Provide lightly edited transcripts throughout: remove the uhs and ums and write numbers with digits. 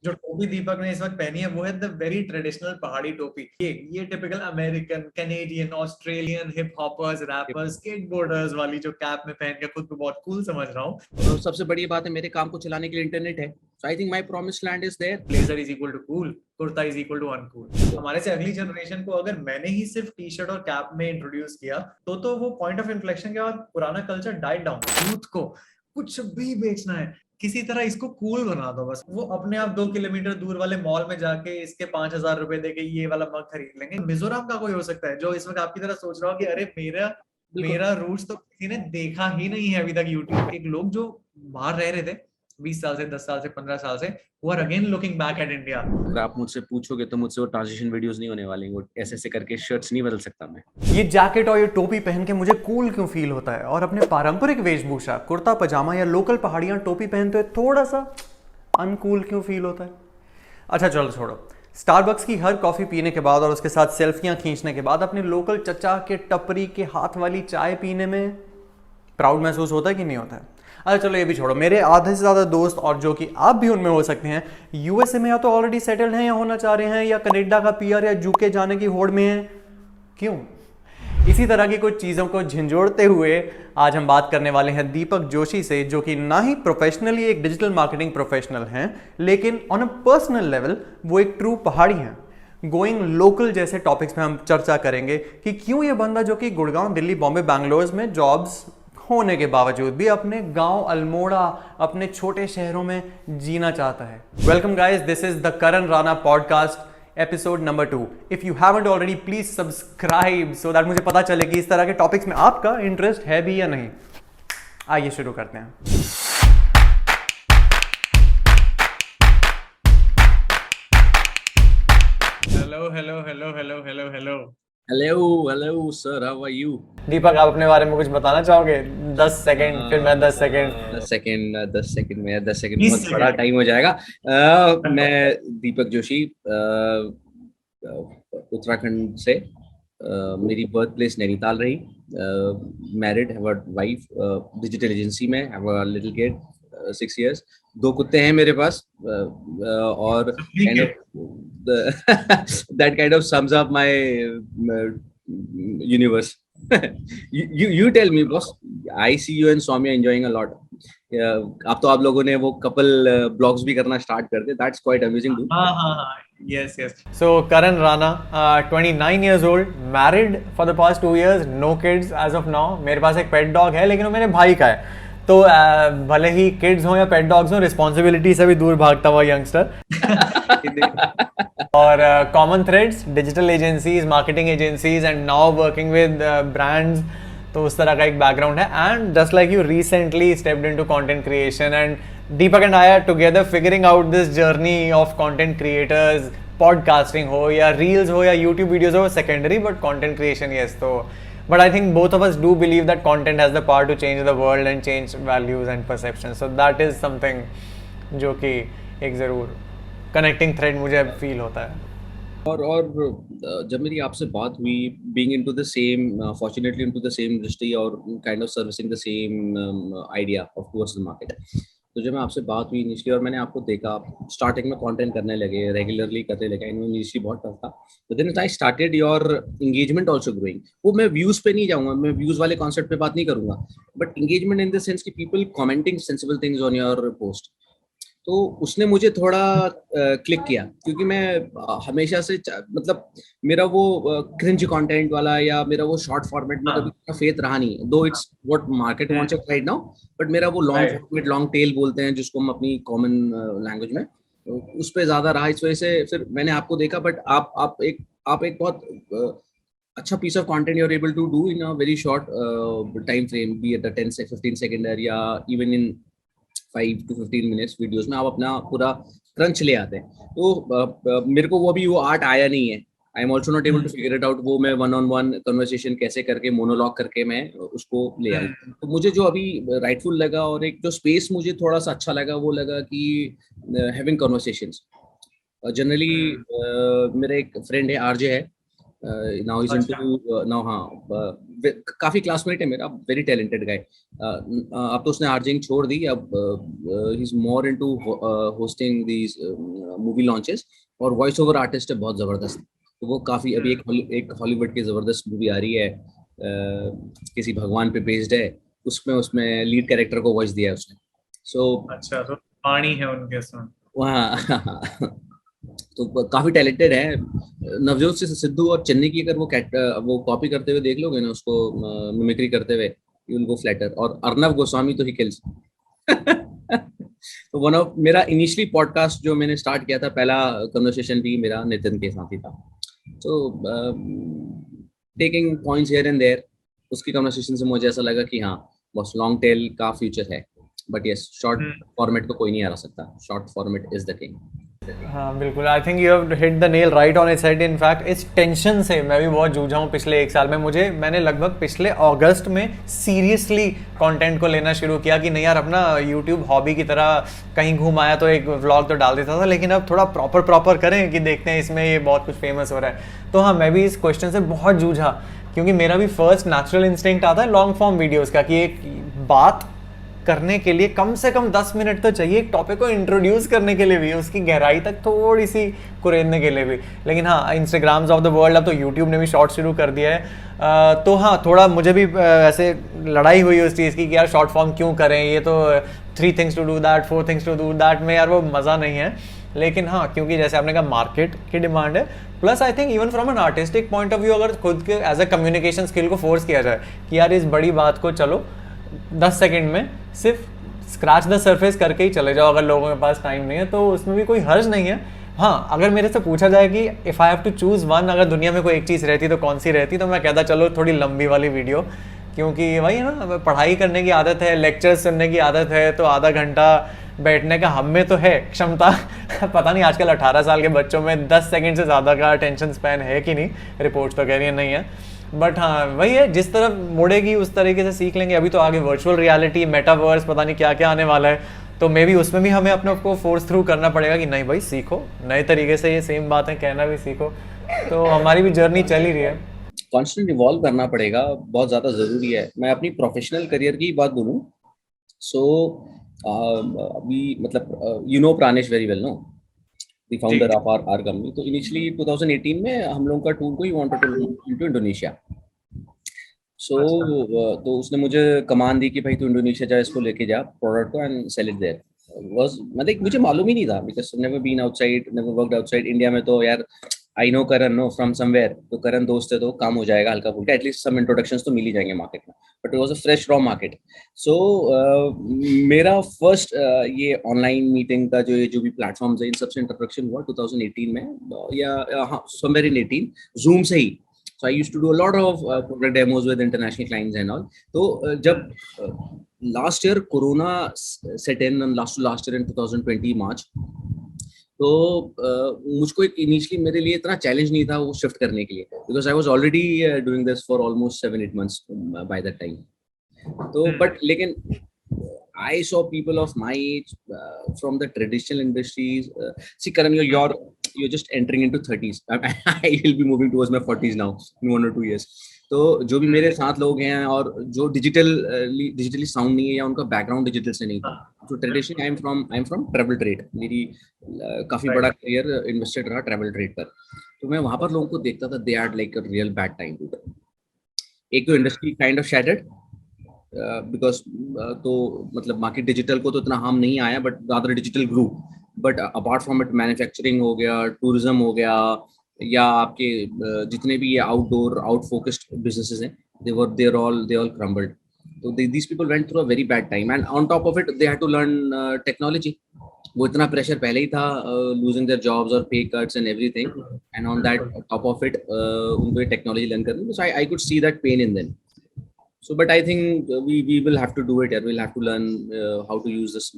जो टोपी दीपक ने इस वक्त पहनी है वो है द वेरी ट्रेडिशनल पहाड़ी टोपी। ये typical American, Canadian, Australian hip hoppers, rappers, skateboarders वाली जो कैप में पहन के खुद को बहुत कूल समझ रहा हूँ। तो सबसे बड़ी बात है, मेरे काम को चलाने के लिए इंटरनेट है। So I think my promised land is there. Blazer is equal to cool, kurta is equal to uncool. हमारे से अगली जनरेशन को अगर मैंने ही सिर्फ टी शर्ट और कैप में इंट्रोड्यूस किया तो वो पॉइंट ऑफ इन्फ्लेक्शन के बाद पुराना कल्चर डाइड डाउन। यूथ को कुछ भी बेचना है, किसी तरह इसको कूल बना दो बस। वो अपने आप 2 किलोमीटर दूर वाले मॉल में जाके इसके 5,000 रुपए देके ये वाला मग खरीद लेंगे। मिजोरम का कोई हो सकता है जो इस वक्त आपकी तरह सोच रहा हो कि अरे मेरा रूट्स तो किसी ने देखा ही नहीं है अभी तक यूट्यूब। एक लोग जो बाहर रह रहे थे 20 साल से, 10 साल से, 15 साल से, वो are again looking back at India. अगर आप मुझसे पूछोगे तो मुझसे वो ट्रांजिशन वीडियोस नहीं होने वाली, वो ऐसे करके शर्ट्स नहीं बदल सकता मैं। ये जैकेट और ये टोपी पहन के मुझे कूल क्यों फील होता है, और अपने पारंपरिक वेशभूषा कुर्ता पजामा या लोकल पहाड़ियाँ टोपी पहनते हुए थोड़ा सा अनकूल क्यों फील होता है। अच्छा चलो छोड़ो, स्टारबक्स की हर कॉफ़ी पीने के बाद और उसके साथ सेल्फियाँ खींचने के बाद अपने लोकल चचा के टपरी के हाथ वाली चाय पीने में प्राउड महसूस होता है कि नहीं होता है। अच्छा चलो ये भी छोड़ो, मेरे आधे से ज़्यादा दोस्त, और जो कि आप भी उनमें हो सकते हैं, यूएसए में या तो ऑलरेडी सेटल्ड हैं या होना चाह रहे हैं, या कनाडा का पीआर या यूके जाने की होड़ में हैं। क्यों? इसी तरह की कुछ चीज़ों को झंझोड़ते हुए आज हम बात करने वाले हैं दीपक जोशी से, जो कि ना ही प्रोफेशनली एक डिजिटल मार्केटिंग प्रोफेशनल हैं, लेकिन ऑन अ पर्सनल लेवल वो एक ट्रू पहाड़ी हैं। गोइंग लोकल जैसे टॉपिक्स में हम चर्चा करेंगे कि क्यों ये बंदा, जो कि गुड़गांव, दिल्ली, बॉम्बे, बैंगलोर में जॉब्स होने के बावजूद भी अपने गांव अल्मोड़ा, अपने छोटे शहरों में जीना चाहता है। Welcome guys, this is the Karan Rana podcast episode number 2। If you haven't already please subscribe so that मुझे पता चले कि इस तरह के टॉपिक्स में आपका इंटरेस्ट है भी या नहीं। आइए शुरू करते हैं। Hello hello hello hello hello hello hello sir, how are you? Deepak, आप अपने बारे में कुछ बताना चाहोगे? 10 सेकंड, फिर मैं 10 सेकंड। 10 सेकंड में, 10 सेकंड बहुत बड़ा टाइम हो जाएगा। मैं दीपक जोशी, उत्तराखंड से। मेरी बर्थ प्लेस नैनीताल रही। Married, have a wife, digital agency में, have a little kid 6 years। 2 कुत्ते हैं मेरे पास, और kind of that kind of sums up my universe। you tell me boss, I see you and Soumya enjoying a lot। अब तो आप लोगों ने वो कपल ब्लॉग्स भी करना स्टार्ट कर दिए, that's quite amusing dude। हाँ, yes। So Karan Rana, 29 years old, married for the past 2 years, no kids as of now। मेरे पास एक पेट डॉग है, लेकिन वो मेरे भाई का है, तो भले ही किड्स हो या पेट डॉग्स हो, रिस्पॉन्सिबिलिटी से भी दूर भागता हुआ यंगस्टर। और common threads, digital agencies, marketing agencies, and now working with brands. तो उस तरह का एक बैकग्राउंड है। And just like you, recently stepped into content creation, and Deepak and I R together figuring out this journey of content creators. Podcasting हो या reels हो या यूट्यूब वीडियोज हो, secondary, but content creation yes. तो but I think both of us do believe that content has the power to change the world and change values and perceptions। So that is something जो कि एक ज़रूर connecting thread मुझे feel होता है। और जब मेरी आपसे बात हुई, being into the same, fortunately into the same industry और kind of servicing the same idea of towards the market, तो जब मैं आपसे बात हुई इनिशियली और मैंने आपको देखा स्टार्टिंग में कंटेंट करने लगे, रेगुलरली करने लगे, इनिशियली बहुत टफ था, but then I started your engagement also growing। वो मैं व्यूज पे नहीं जाऊंगा, मैं व्यूज वाले कॉन्सेप्ट पे बात नहीं करूंगा, but engagement in the sense कि people commenting sensible things on your post. तो उसने मुझे थोड़ा क्लिक किया, क्योंकि मैं हमेशा से मतलब मेरा वो क्रिंज कंटेंट वाला या मेरा वो शॉर्ट फॉर्मेट में कभी फेथ रहा नहीं, दो it's what market wants it right now, but मेरा वो लॉन्ग फॉर्मेट, लॉन्ग टेल बोलते हैं जिसको हम अपनी कॉमन लैंग्वेज में, उस पे ज्यादा रहा। इस वजह से फिर मैंने आपको देखा, बट आप एक बहुत अच्छा piece of content you are able to do in a very short time frame, be at 10 से 15 सेकेंड या even in 5 to 15 minutes videos में आप अपना पूरा क्रंच ले आते हैं। तो मेरे को वो आर्ट आया नहीं है। I am also not able to figure it out. वो मैं 1-on-1 कन्वर्सेशन कैसे करके, मोनोलॉग करके मैं उसको ले आऊँ। तो मुझे जो अभी राइटफुल लगा और एक जो स्पेस मुझे थोड़ा सा अच्छा लगा, वो लगा कि हैविंग कन्वर्सेशंस। जनरली मेरा एक फ्रेंड है, आरजे है, नाउ इज इनटू नाउ हाँ काफी क्लासमेट है मेरा, वेरी टैलेंटेड गाय। अब तो उसने आर्जिंग छोड़ दी, अब he is more into hosting these movie launches, और वॉइस ओवर आर्टिस्ट है बहुत जबरदस्त। तो वो काफी अभी एक हॉलीवुड की जबरदस्त मूवी आ रही है, किसी भगवान पे बेस्ड है, उसमें उसमें लीड कैरेक्टर को वॉइस दिया है उसने। सो अच्छा, तो पानी है उनके इसमें। वहाँ तो काफी टैलेंटेड है। नवजोत से सिद्धू और चन्नी की अगर वो कॉपी करते हुए देख लोगे ना, उसको मिमिक्री करते हुए, यू विल गो फ्लैटर। और अर्नव गोस्वामी तो ही किल्स। तो वन ऑफ मेरा इनिशियली पॉडकास्ट जो मैंने स्टार्ट किया था, पहला कन्वर्सेशन भी मेरा नितिन के साथ ही था। तो taking points here and there, उसकी कन्वर्सेशन से मुझे ऐसा लगा कि हाँ बस लॉन्ग टेल का फ्यूचर है, बट यस शॉर्ट फॉर्मेट तो कोई नहीं हरा सकता, short format is the king. हाँ बिल्कुल, I think you have hit the nail right on its head. In fact इस टेंशन से मैं भी बहुत जूझा हूँ पिछले 1 साल में। मैंने लगभग पिछले अगस्त में सीरियसली कंटेंट को लेना शुरू किया कि नहीं यार, अपना यूट्यूब हॉबी की तरह कहीं घूम आया तो एक व्लॉग तो डाल देता था, लेकिन अब थोड़ा प्रॉपर करें कि देखते हैं इसमें ये बहुत कुछ फेमस हो रहा है। तो हाँ, मैं भी इस क्वेश्चन से बहुत जूझा, क्योंकि मेरा भी फर्स्ट नेचुरल इंस्टिंक्ट आता है लॉन्ग फॉर्म वीडियोज़ का, कि एक बात करने के लिए कम से कम 10 मिनट तो चाहिए, एक टॉपिक को इंट्रोड्यूस करने के लिए भी, उसकी गहराई तक थोड़ी सी कुरेदने के लिए भी। लेकिन हाँ, इंस्टाग्राम्स ऑफ द वर्ल्ड, अब तो यूट्यूब ने भी शॉर्ट शुरू कर दिया है। तो हाँ, थोड़ा मुझे भी ऐसे लड़ाई हुई उस चीज़ की कि यार शॉर्ट फॉर्म क्यों करें, ये तो 3 things to do that, 4 things to do that में यार वो मज़ा नहीं है। लेकिन हाँ, क्योंकि जैसे आपने कहा मार्केट की डिमांड है, plus I think even from an artistic point of view, अगर खुद के एज अ कम्युनिकेशन स्किल को फोर्स किया जाए कि यार इस बड़ी बात को चलो 10 सेकेंड में सिर्फ स्क्रैच द सरफेस करके ही चले जाओ, अगर लोगों के पास टाइम नहीं है तो उसमें भी कोई हर्ज नहीं है। हाँ, अगर मेरे से पूछा जाए कि if I have to choose one, अगर दुनिया में कोई एक चीज़ रहती तो कौन सी रहती, तो मैं कहता चलो थोड़ी लंबी वाली वीडियो, क्योंकि वही है ना, पढ़ाई करने की आदत है, लेक्चर्स सुनने की आदत है, तो आधा घंटा बैठने का हम में तो है क्षमता। पता नहीं आजकल 18 साल के बच्चों में 10 सेकंड से ज़्यादा का अटेंशन स्पैन है कि नहीं, रिपोर्ट्स तो कह रही है नहीं है। बट हाँ, वही है, जिस तरफ मुड़ेगी उस तरीके से सीख लेंगे। अभी तो आगे वर्चुअल रियलिटी, मेटावर्स, पता नहीं क्या क्या आने वाला है, तो मे भी उसमें भी हमें अपने को फोर्स थ्रू करना पड़ेगा कि नहीं भाई सीखो, नए तरीके से ये सेम बातें कहना भी सीखो। तो हमारी भी जर्नी चल ही रही है, कॉन्स्टेंट इवॉल्व करना पड़ेगा, बहुत ज़्यादा ज़रूरी है। मैं अपनी प्रोफेशनल करियर की बात बोलूँ, सो अभी मतलब you know Pranesh very well, no, the founder of our company. तो इनिशियली 2018 में हम लोगों का टूर को ही wanted to into Indonesia. So तो उसने मुझे कमान दी कि भाई तू इंडोनेशिया जा, इसको लेके जा प्रोडक्ट को and sell it there. Was मतलब मुझे मालूम ही नहीं था, because never been outside, never worked outside India में। तो यार I know Karan, know from somewhere, तो करण दोस्त है तो काम हो जाएगा हल्का फुल्का, एटलीस्ट सम इंट्रोडक्शंस तो मिल ही जाएंगे मार्केट में। But it was a fresh raw market. So मेरा फर्स्ट ये ऑनलाइन मीटिंग का जो भी प्लेटफॉर्म्स है, इन सबसे इंट्रोडक्शन हुआ 2018 में, या हाँ समवेयर इन 18, जूम से ही। So I used to do a lot of product demos with international clients and all. तो जब last year Corona set in and last year in 2020 March, तो मुझको एक इनिशियली मेरे लिए इतना चैलेंज नहीं था वो शिफ्ट करने के लिए, because I was already doing this for almost 7-8 months by that time. तो बट लेकिन I saw people of my age from the traditional industries. See, Karan, you're just entering into 30s. I will be moving towards my 40s now in 1 or 2 years. तो जो भी मेरे साथ लोग हैं और जो डिजिटली साउंड नहीं है या उनका बैकग्राउंड डिजिटल से नहीं था, तो traditionally I am from travel trade. मेरी काफी बड़ा करियर इन्वेस्टेड रहा ट्रैवल ट्रेड पर। तो मैं वहां पर लोगों को देखता था, they are like a real bad time. एक तो industry kind of shattered because तो मतलब मार्केट डिजिटल को तो इतना हार्म नहीं आया, but rather digital grew. But apart from it manufacturing हो गया, टूरिज्म हो गया, या आपके जितने भी ये आउटडोर आउट फोकस्ड बिजनेसेस हैं, they all crumbled. So these people went through a very bad time, and on top of it they had to learn technology. वो इतना प्रेशर पहले ही था, losing their jobs और pay cuts and everything, and on that top of it उनको ये technology learn करनी। So I could see that pain in them. So, but I think we will have to do it. We'll have to learn how to use this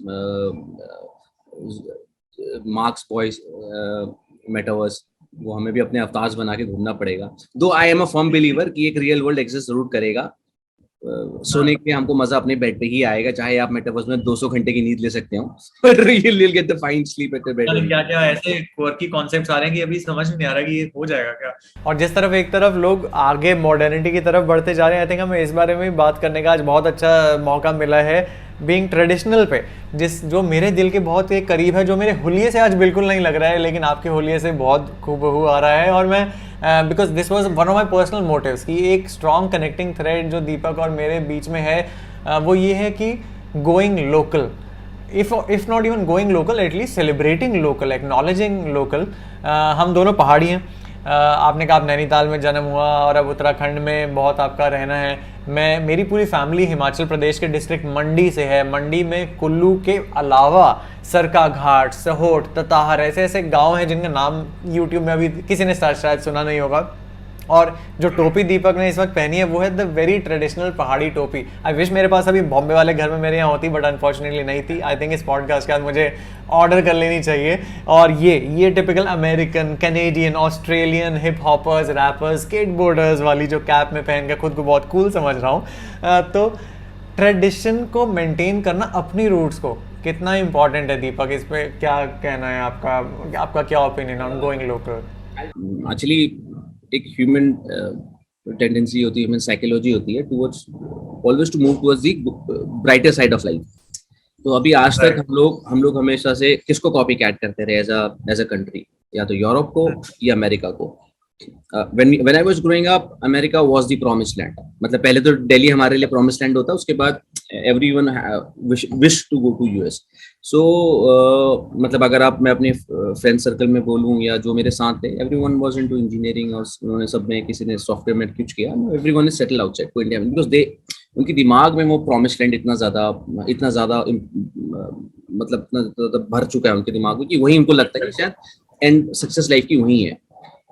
Mark's voice metaverse. वो हमें भी अपने अवतार बना के घूमना पड़ेगा। दो I am a firm believer कि एक रियल वर्ल्ड एग्जिस्ट जरूर करेगा, सोने के हमको मजा अपने बेड पे ही आएगा, चाहे आप मेटावर्स में 200 घंटे की नींद ले सकते हो, पर you will get the fine sleep at the bed. क्या क्या ऐसे क्वर्की कॉन्सेप्ट्स आ रहे हैं कि अभी समझ में नहीं आ रहा कि ये हो जाएगा क्या। और जिस तरफ एक तरफ लोग आगे मॉडर्निटी की तरफ बढ़ते जा रहे हैं, आई थिंक हमें इस बारे में भी बात करने का आज बहुत अच्छा मौका मिला है बीइंग ट्रेडिशनल पे, जो मेरे दिल के बहुत एक करीब है, जो मेरे हुलिये से आज बिल्कुल नहीं लग रहा है, लेकिन आपके हुलिये से बहुत खूबहू आ रहा है। और मैं because this was one of my personal motives कि एक स्ट्रॉन्ग कनेक्टिंग थ्रेड जो दीपक और मेरे बीच में है वो ये है कि going local, if not even going local, at least celebrating local, acknowledging local। हम दोनों पहाड़ी हैं। आपने कहा आप नैनीताल में जन्म हुआ और अब उत्तराखंड में बहुत आपका रहना है। मेरी पूरी फैमिली हिमाचल प्रदेश के डिस्ट्रिक्ट मंडी से है। मंडी में कुल्लू के अलावा सरका घाट, सहोट, तताहर ऐसे ऐसे गांव हैं जिनका नाम यूट्यूब में अभी किसी ने शायद सुना नहीं होगा। और जो टोपी दीपक ने इस वक्त पहनी है वो है द वेरी ट्रेडिशनल पहाड़ी टोपी। आई विश मेरे पास अभी बॉम्बे वाले घर में मेरे यहाँ होती, बट अनफॉर्चुनेटली नहीं थी। आई थिंक इस पॉडकास्ट के बाद मुझे ऑर्डर कर लेनी चाहिए। और ये typical American, Canadian, Australian hip hoppers, rappers, skateboarders वाली जो कैप में पहन के खुद को बहुत कूल समझ रहा हूँ। तो ट्रेडिशन को मेंटेन करना, अपनी रूट्स को, कितना इंपॉर्टेंट है दीपक? इस पर क्या कहना है आपका क्या opinion on going local? Actually एक ह्यूमन टेंडेंसी होती है, ह्यूमन साइकोलॉजी होती है towards always to move towards the brighter side of life. तो अभी आज तक हम लोग हमेशा से किसको कॉपी कैट करते रहे एज अ कंट्री, या तो यूरोप को या अमेरिका को। when I was growing up, America was the promised land। मतलब पहले तो दिल्ली हमारे लिए promised land होता है, उसके बाद everyone wish to go to US। So मतलब अगर मैं अपने फ्रेंड सर्कल में बोलूँ या जो मेरे साथ थे, everyone was into engineering और उन्होंने सब में किसी ने सॉफ्टवेयर में कुछ किया। Everyone is settled outside to India because उनके दिमाग में वो promised land इतना ज़्यादा मतलब भर चुका है उनके दिमाग में कि वही उनको लगता है कि शायद एंड सक्सेस लाइफ की वही है।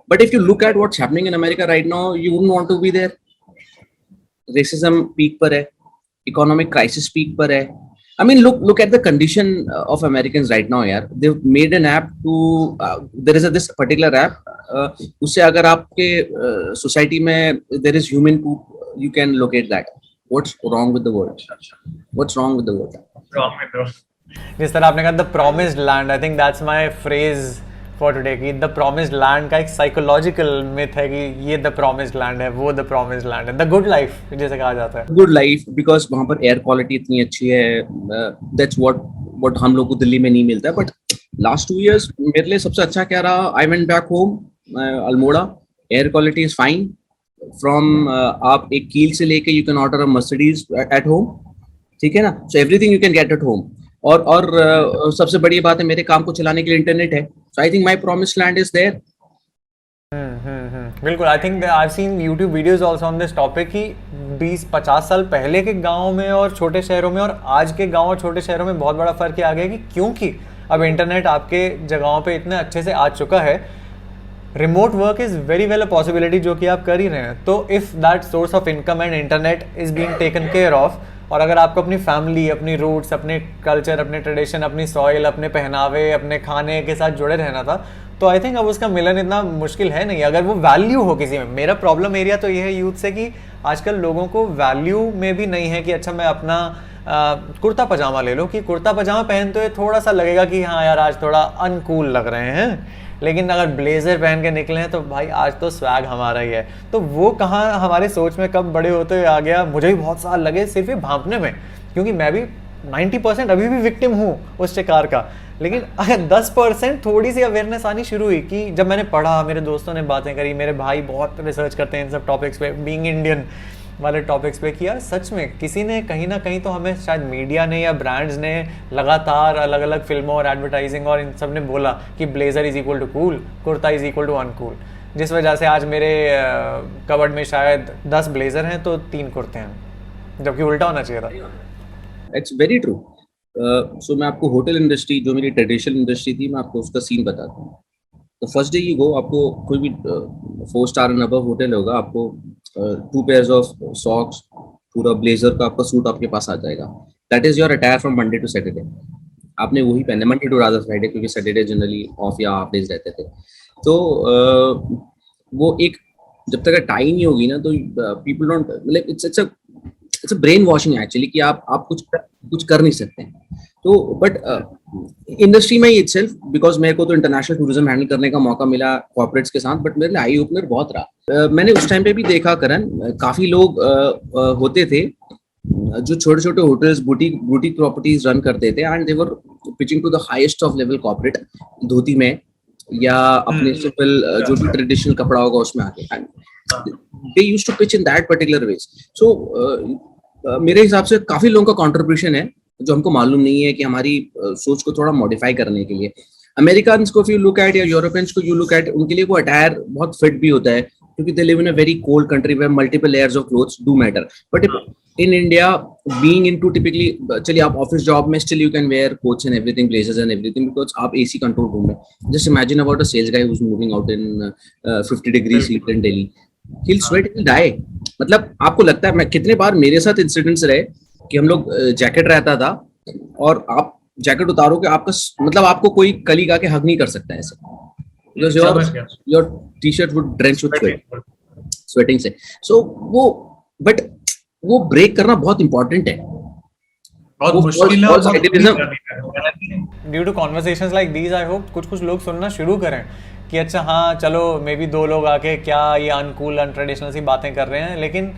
But if you look at what's happening in America right now, you wouldn't want to be there। Racism peak पर है, economic crisis peak पर है। I mean, look at the condition of Americans right now, यार। They've made an app to there is this particular app। उससे अगर आपके society में there is human poop, you can locate that। What's wrong with the world? What's wrong with the world? Wrong with the world। जिस तरह आपने कहा the promised land, I think that's my phrase for today कि the promised land का एक psychological myth है कि ये द प्रोमिस्ड लैंड है, वो द प्रोमिस्ड लैंड है, द गुड लाइफ जैसे कहा जाता है। गुड लाइफ बिकॉज वहाँ पर एयर क्वालिटी इतनी अच्छी है। दैट्स व्हाट हम लोग को दिल्ली में नहीं मिलता है। बट लास्ट 2 years मेरे लिए सबसे अच्छा क्या रहा, I went back home Almora, air quality is fine. From आप एक कील से लेके you can order a Mercedes at home, ठीक है ना। So everything you can get at home. और सबसे बड़ी बात है मेरे काम को चलाने के लिए इंटरनेट है। So I think my promised land is there. बिल्कुल। I think I have seen YouTube videos also on this topic कि 20-50 साल पहले के गाँव में और छोटे शहरों में और आज के गाँव और छोटे शहरों में बहुत बड़ा फर्क आ गया कि क्योंकि अब इंटरनेट आपके जगहों पे इतने अच्छे से आ चुका है। Remote work is very well a possibility जो कि आप कर ही रहे हैं। तो if that source of income and internet is being taken care of, और अगर आपको अपनी फैमिली, अपनी रूट्स, अपने कल्चर, अपने ट्रेडिशन, अपनी सॉइल, अपने पहनावे, अपने खाने के साथ जुड़े रहना था, तो आई थिंक अब उसका मिलन इतना मुश्किल है नहीं अगर वो वैल्यू हो किसी में। मेरा प्रॉब्लम एरिया तो ये है यूथ से कि आजकल लोगों को वैल्यू में भी नहीं है कि अच्छा मैं अपना कुर्ता पजामा ले लो, कि कुर्ता पजामा पहनते हुए थोड़ा सा लगेगा कि हाँ यार आज थोड़ा अनकूल लग रहे हैं, लेकिन अगर ब्लेजर पहन के निकले हैं तो भाई आज तो स्वैग हमारा ही है। तो वो कहाँ हमारे सोच में कब बड़े होते हुए आ गया, मुझे भी बहुत साल लगे सिर्फ ये भांपने में, क्योंकि मैं भी 90% अभी भी विक्टिम हूँ उस शिकार का। लेकिन अगर 10% थोड़ी सी अवेयरनेस आनी शुरू हुई कि जब मैंने पढ़ा, मेरे दोस्तों ने बातें करी, मेरे भाई बहुत रिसर्च करते हैं इन सब टॉपिक्स पे, बीइंग इंडियन वाले टॉपिक्स पे, कि यार सच में किसी ने कहीं ना कहीं तो हमें, शायद मीडिया ने या ब्रांड्स ने लगातार अलग अलग फिल्मों और एडवर्टाइजिंग और इन सब ने बोला कि blazer is equal to cool, kurta is equal to uncool, जिस वजह से आज मेरे कबर्ड में शायद 10 ब्लेजर हैं तो 3 कुर्ते हैं, जबकि उल्टा होना चाहिए था। It's very true. सो मैं आपको होटल इंडस्ट्री, जो मेरी ट्रेडिशनल इंडस्ट्री थी, मैं आपको उसका सीन बताता हूँ। तो फर्स्ट डे यू गो, आपको कोई भी 4 स्टार एंड अबव होटल होगा, आपको 2 pairs ऑफ सॉक्स, पूरा ब्लेजर का आपका सूट आपके पास आ जाएगा। That is your attire from Monday to Saturday. आपने वही पहने, मंडे टू रादर फ्राइडे, क्योंकि सैटरडे जनरली ऑफ या हाफ डेज रहते थे। तो वो एक जब तक टाई नहीं होगी ना, तो पीपल डोंट, मतलब it's it's a brain washing actually कि आप कुछ कर नहीं सकते हैं। तो बट इंडस्ट्री में इटसेल्फ, बिकॉज मेरे को तो इंटरनेशनल टूरिज्म हैंडल करने का मौका मिला कॉर्पोरेट्स के साथ, बट मेरे लिए आई ओपनर बहुत रहा। मैंने उस टाइम पे भी देखा करण, काफी लोग होते थे जो छोटे छोटे होटल्स, बुटीक प्रॉपर्टीज रन करते थे, and they were pitching to the highest of level corporate, dhoti में या अपने सिंपल जो भी ट्रेडिशनल कपड़ा होगा उसमें आके, and they used to pitch in that particular ways. So मेरे हिसाब से काफी लोगों का कंट्रीब्यूशन है जो हमको मालूम नहीं है कि हमारी सोच को थोड़ा मॉडिफाई करने के लिए। अमेरिकन्स को यू लुक एट या यूरोपियंस को यू लुक एट, उनके लिए वो अटायर बहुत फिट भी होता है क्योंकि they live in a very cold country where multiple layers of clothes do matter. But in India, being into typically, चलिए आप ऑफिस जॉब में still you can wear coats and everything, blazers and everything, because आप AC control room में, just imagine about a sales guy who's moving out in 50 degrees heat in Delhi, he'll sweat, he'll die। मतलब आपको लगता है, मैं कितने बार मेरे साथ इंसिडेंट्स रहे कि हम लोग जैकेट रहता था और आप जैकेट उतारोगे, आपका मतलब आपको कोई कलीग आके हग नहीं कर सकता ऐसे, because your t-shirt would drench with sweating से। So वो ब्रेक करना बहुत इंपॉर्टेंट है, बहुत मुश्किल है। Due to conversations like these I hope कुछ लोग सुनना शुरू करें कि अच्छा हाँ चलो मे बी 2 लोग आके क्या ये अनकूल अनट्रेडिशनल सी बातें कर रहे हैं, लेकिन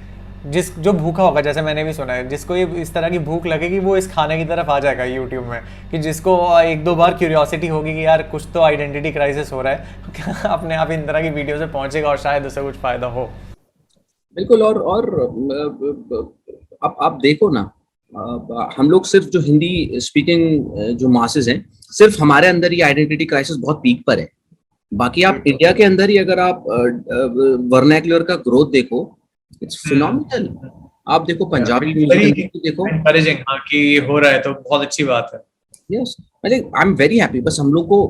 जो भूखा होगा, जैसे मैंने भी सुना है, जिसको ये इस तरह की भूख लगेगी वो इस खाने की तरफ आ जाएगा यूट्यूब में, कि जिसको 1-2 बार क्यूरियोसिटी होगी कि यार कुछ तो आइडेंटिटी क्राइसिस हो रहा है अपने आप इन तरह की वीडियो से पहुंचेगा और शायद उससे कुछ फायदा हो। बिल्कुल। और आप देखो ना, हम लोग सिर्फ जो हिंदी स्पीकिंग जो मासेस हैं, सिर्फ हमारे अंदर ये आइडेंटिटी क्राइसिस बहुत पीक पर है। बाकी आप इंडिया के अंदर ही अगर आप वर्नाक्युलर का ग्रोथ देखो, इट्स फिनोमिनल। आप देखो पंजाबी म्यूजिक देखो, एनकरेजिंग हाँ कि हो रहा है तो बहुत अच्छी बात है। Yes, I am very happy. बस हम लोग को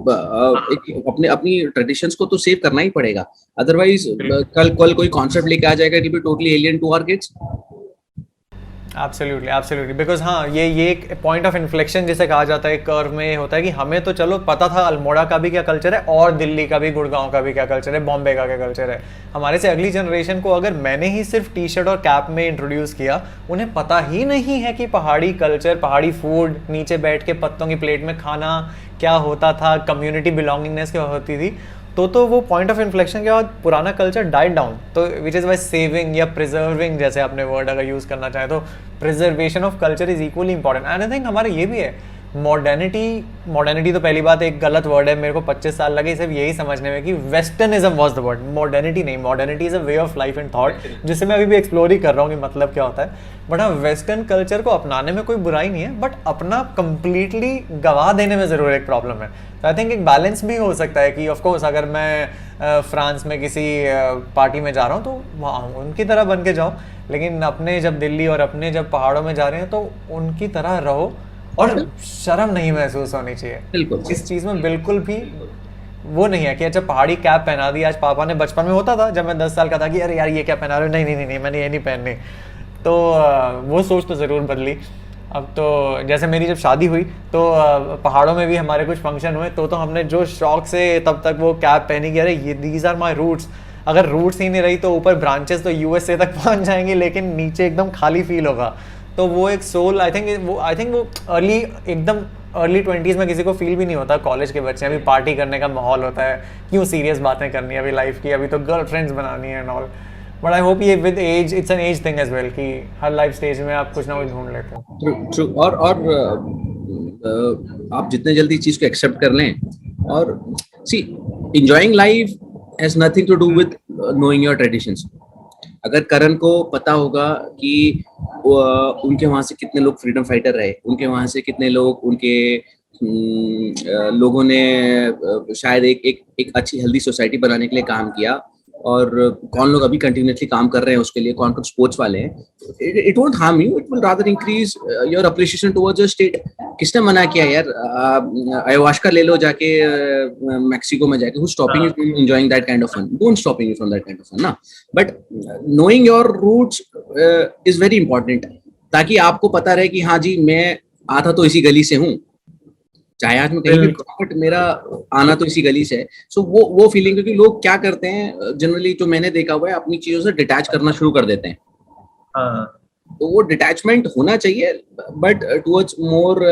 अपनी ट्रेडिशंस को तो सेव करना ही पड़ेगा, अदरवाइज कल कोई कॉन्सेप्ट लेके आ जाएगा, it will be totally alien to our kids. Absolutely because हाँ ये एक पॉइंट ऑफ इन्फ्लेक्शन जिसे कहा जाता है, कर्व में होता है कि हमें तो चलो पता था अल्मोड़ा का भी क्या कल्चर है और दिल्ली का भी, गुड़गांव का भी क्या कल्चर है, बॉम्बे का क्या कल्चर है। हमारे से अगली जनरेशन को अगर मैंने ही सिर्फ टी शर्ट और कैप में इंट्रोड्यूस किया, उन्हें पता ही नहीं है कि पहाड़ी कल्चर, पहाड़ी फूड, नीचे बैठ के पत्तों की प्लेट में खाना क्या होता था, कम्युनिटी बिलोंगिंगनेस क्या होती थी, तो वो पॉइंट ऑफ इन्फ्लेक्शन के बाद पुराना कल्चर डाइड डाउन। तो विच इज़ वाई सेविंग या प्रिजर्विंग, जैसे आपने वर्ड अगर यूज़ करना चाहे तो preservation of culture is equally important. And I think हमारे ये भी है मॉडर्निटी तो पहली बात एक गलत वर्ड है, मेरे को 25 साल लगे सिर्फ यही समझने में कि westernism was the word, modernity नहीं। Modernity is a way of life and thought, जिसे मैं अभी भी एक्सप्लोर ही कर रहा हूँ कि मतलब क्या होता है। बट हाँ, वेस्टर्न कल्चर को अपनाने में कोई बुराई नहीं है, बट अपना कंप्लीटली गवा देने में ज़रूर एक प्रॉब्लम है। तो आई थिंक एक बैलेंस भी हो सकता है कि ऑफकोर्स अगर मैं फ्रांस में किसी पार्टी में जा रहा हूँ तो वहाँ उनकी तरह बन के जाओ, लेकिन अपने जब दिल्ली और अपने जब पहाड़ों में जा रहे हैं तो उनकी तरह रहो और शर्म नहीं महसूस होनी चाहिए। इस चीज़ में बिल्कुल भी वो नहीं है कि अच्छा पहाड़ी कैप पहना दी। आज पापा ने, बचपन में होता था जब मैं 10 साल का था कि अरे यार ये क्या पहना रहे हो, नहीं मैंने ये नहीं पहननी, तो वो सोच तो ज़रूर बदली। अब तो जैसे मेरी जब शादी हुई तो पहाड़ों में भी हमारे कुछ फंक्शन हुए तो हमने जो शौक से तब तक वो कैप पहनी कि अरे ये दीज आर माई रूट्स। अगर रूट्स ही नहीं रही तो ऊपर ब्रांचेस तो यूएसए तक पहुंच जाएंगे, लेकिन नीचे एकदम खाली फील होगा। तो वो एक सोल आई थिंक वो एकदम अर्ली 20s में किसी को फील भी नहीं होता। कॉलेज के बच्चे अभी पार्टी करने का माहौल होता है, क्यों सीरियस बातें करनी है अभी लाइफ की, अभी तो गर्लफ्रेंड्स बनानी है and all. But I hope ये with age it's an age thing as well कि हर लाइफ स्टेज में आप कुछ ना कुछ ढूंढ लेते हो। ट्रू। और आप जितने जल्दी चीज को एक्सेप्ट कर लें, और see enjoying life has nothing to do with knowing your traditions. अगर करण को पता होगा कि उनके वहां से कितने लोग फ्रीडम फाइटर रहे, उनके वहां से कितने लोग, उनके लोगों ने शायद एक अच्छी हेल्दी सोसाइटी बनाने के लिए काम किया, और कौन लोग अभी कंटिन्यूसली काम कर रहे हैं उसके लिए, कौन कौन स्पोर्ट्स वाले हैं, it won't harm you, it will rather increase your appreciation towards your state. किसने मना किया यार, ayahuasca ले लो जाके मैक्सिको में जाके, who's stopping you from enjoying that kind of fun? Don't stopping you from that kind of fun ना। But knowing your roots is very important, ताकि आपको पता रहे कि हाँ जी मैं आता तो इसी गली से हूँ, चाहे आज मैं कहीं भी, बट मेरा आना तो इसी गली से है। सो वो फीलिंग, क्योंकि लोग क्या करते हैं जनरली, जो मैंने देखा हुआ है, अपनी चीजों से डिटैच करना शुरू कर देते हैं। तो वो डिटैचमेंट होना चाहिए, but towards more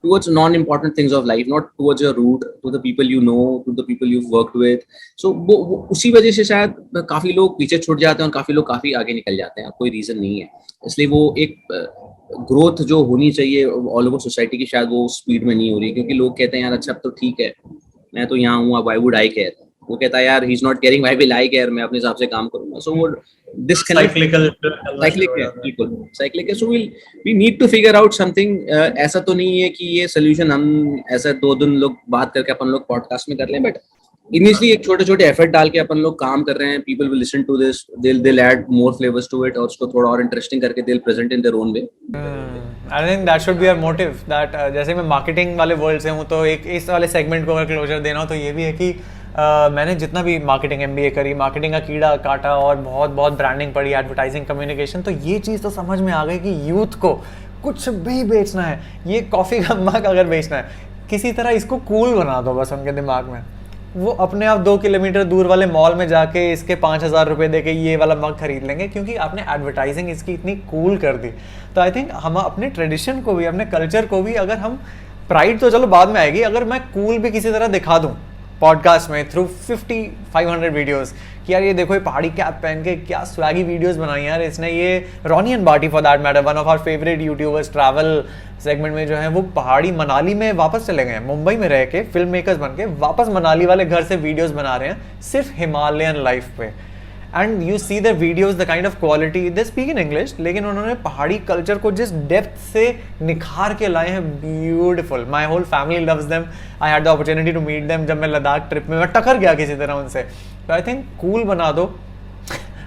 towards non-important things of life, not towards your root, to the people you know, to the people you've worked with. So वो उसी वजह से शायद काफी लोग पीछे छूट जाते हैं और काफी लोग काफी आगे निकल जाते हैं, कोई रीजन नहीं है। इसलिए वो एक ग्रोथ जो होनी चाहिए ऑल ओवर सोसाइटी की, शायद वो स्पीड में नहीं हो रही, क्योंकि लोग कहते हैं यार अच्छा अब तो ठीक है, मैं तो यहाँ हूँ, व्हाई वुड आई केयर। वो कहता है यार he is not caring, why will I care, मैं अपने हिसाब से काम करूंगा। सो वो cyclical so we need to figure out something. ऐसा तो नहीं है कि ये सोल्यूशन हम ऐसा 2 दिन लोग बात करके अपन लोग पॉडकास्ट में कर लें, बट इनिशियली एक छोटे एफर्ट डाल के अपन लोग काम कर रहे हैं। People will listen to this, they'll add more flavors to it और उसको थोड़ा और इंटरेस्टिंग करके they'll present in their own way. I think that should be our motive, that जैसे मैं मार्केटिंग वाले वर्ल्ड से हूँ, तो एक इस वाले सेगमेंट को अगर क्लोजर देना हो तो ये भी है कि मैंने जितना भी मार्केटिंग MBA करी, मार्केटिंग का कीड़ा काटा और बहुत ब्रांडिंग पढ़ी, एडवर्टाइजिंग, कम्युनिकेशन, तो ये चीज़ तो समझ में आ गई कि यूथ को कुछ भी बेचना है, ये कॉफ़ी का मग अगर बेचना है, किसी तरह इसको कूल बना दो बस उनके दिमाग में। वो अपने आप 2 किलोमीटर दूर वाले मॉल में जाके इसके 5,000 रुपये दे के ये वाला मग खरीद लेंगे, क्योंकि आपने एडवर्टाइजिंग इसकी इतनी कूल कर दी। तो आई थिंक हम अपने ट्रेडिशन को भी, अपने कल्चर को भी, अगर हम प्राइड तो चलो बाद में आएगी, अगर मैं कूल भी किसी तरह दिखा दूँ पॉडकास्ट में थ्रू 500 वीडियोस कि यार ये देखो ये पहाड़ी कैप पहन के क्या स्वैगी वीडियोस बनाई यार इसने, ये रोनी एंड बाटी for that matter, one of our favourite YouTubers travel segment में जो है वो पहाड़ी मनाली में वापस चले गए हैं, मुंबई में रह के फिल्म मेकर्स बन के वापस मनाली वाले घर से वीडियोस बना रहे हैं सिर्फ हिमालयन लाइफ पे। And you see the videos, the kind of quality, they speak in English, लेकिन उन्होंने पहाड़ी कल्चर को जिस डेप्थ से निखार के लाए हैं, beautiful. My whole family loves them, I had the opportunity to meet them. जब मैं लद्दाख ट्रिप में मैं टकर गया किसी तरह उनसे, तो आई थिंक कूल बना दो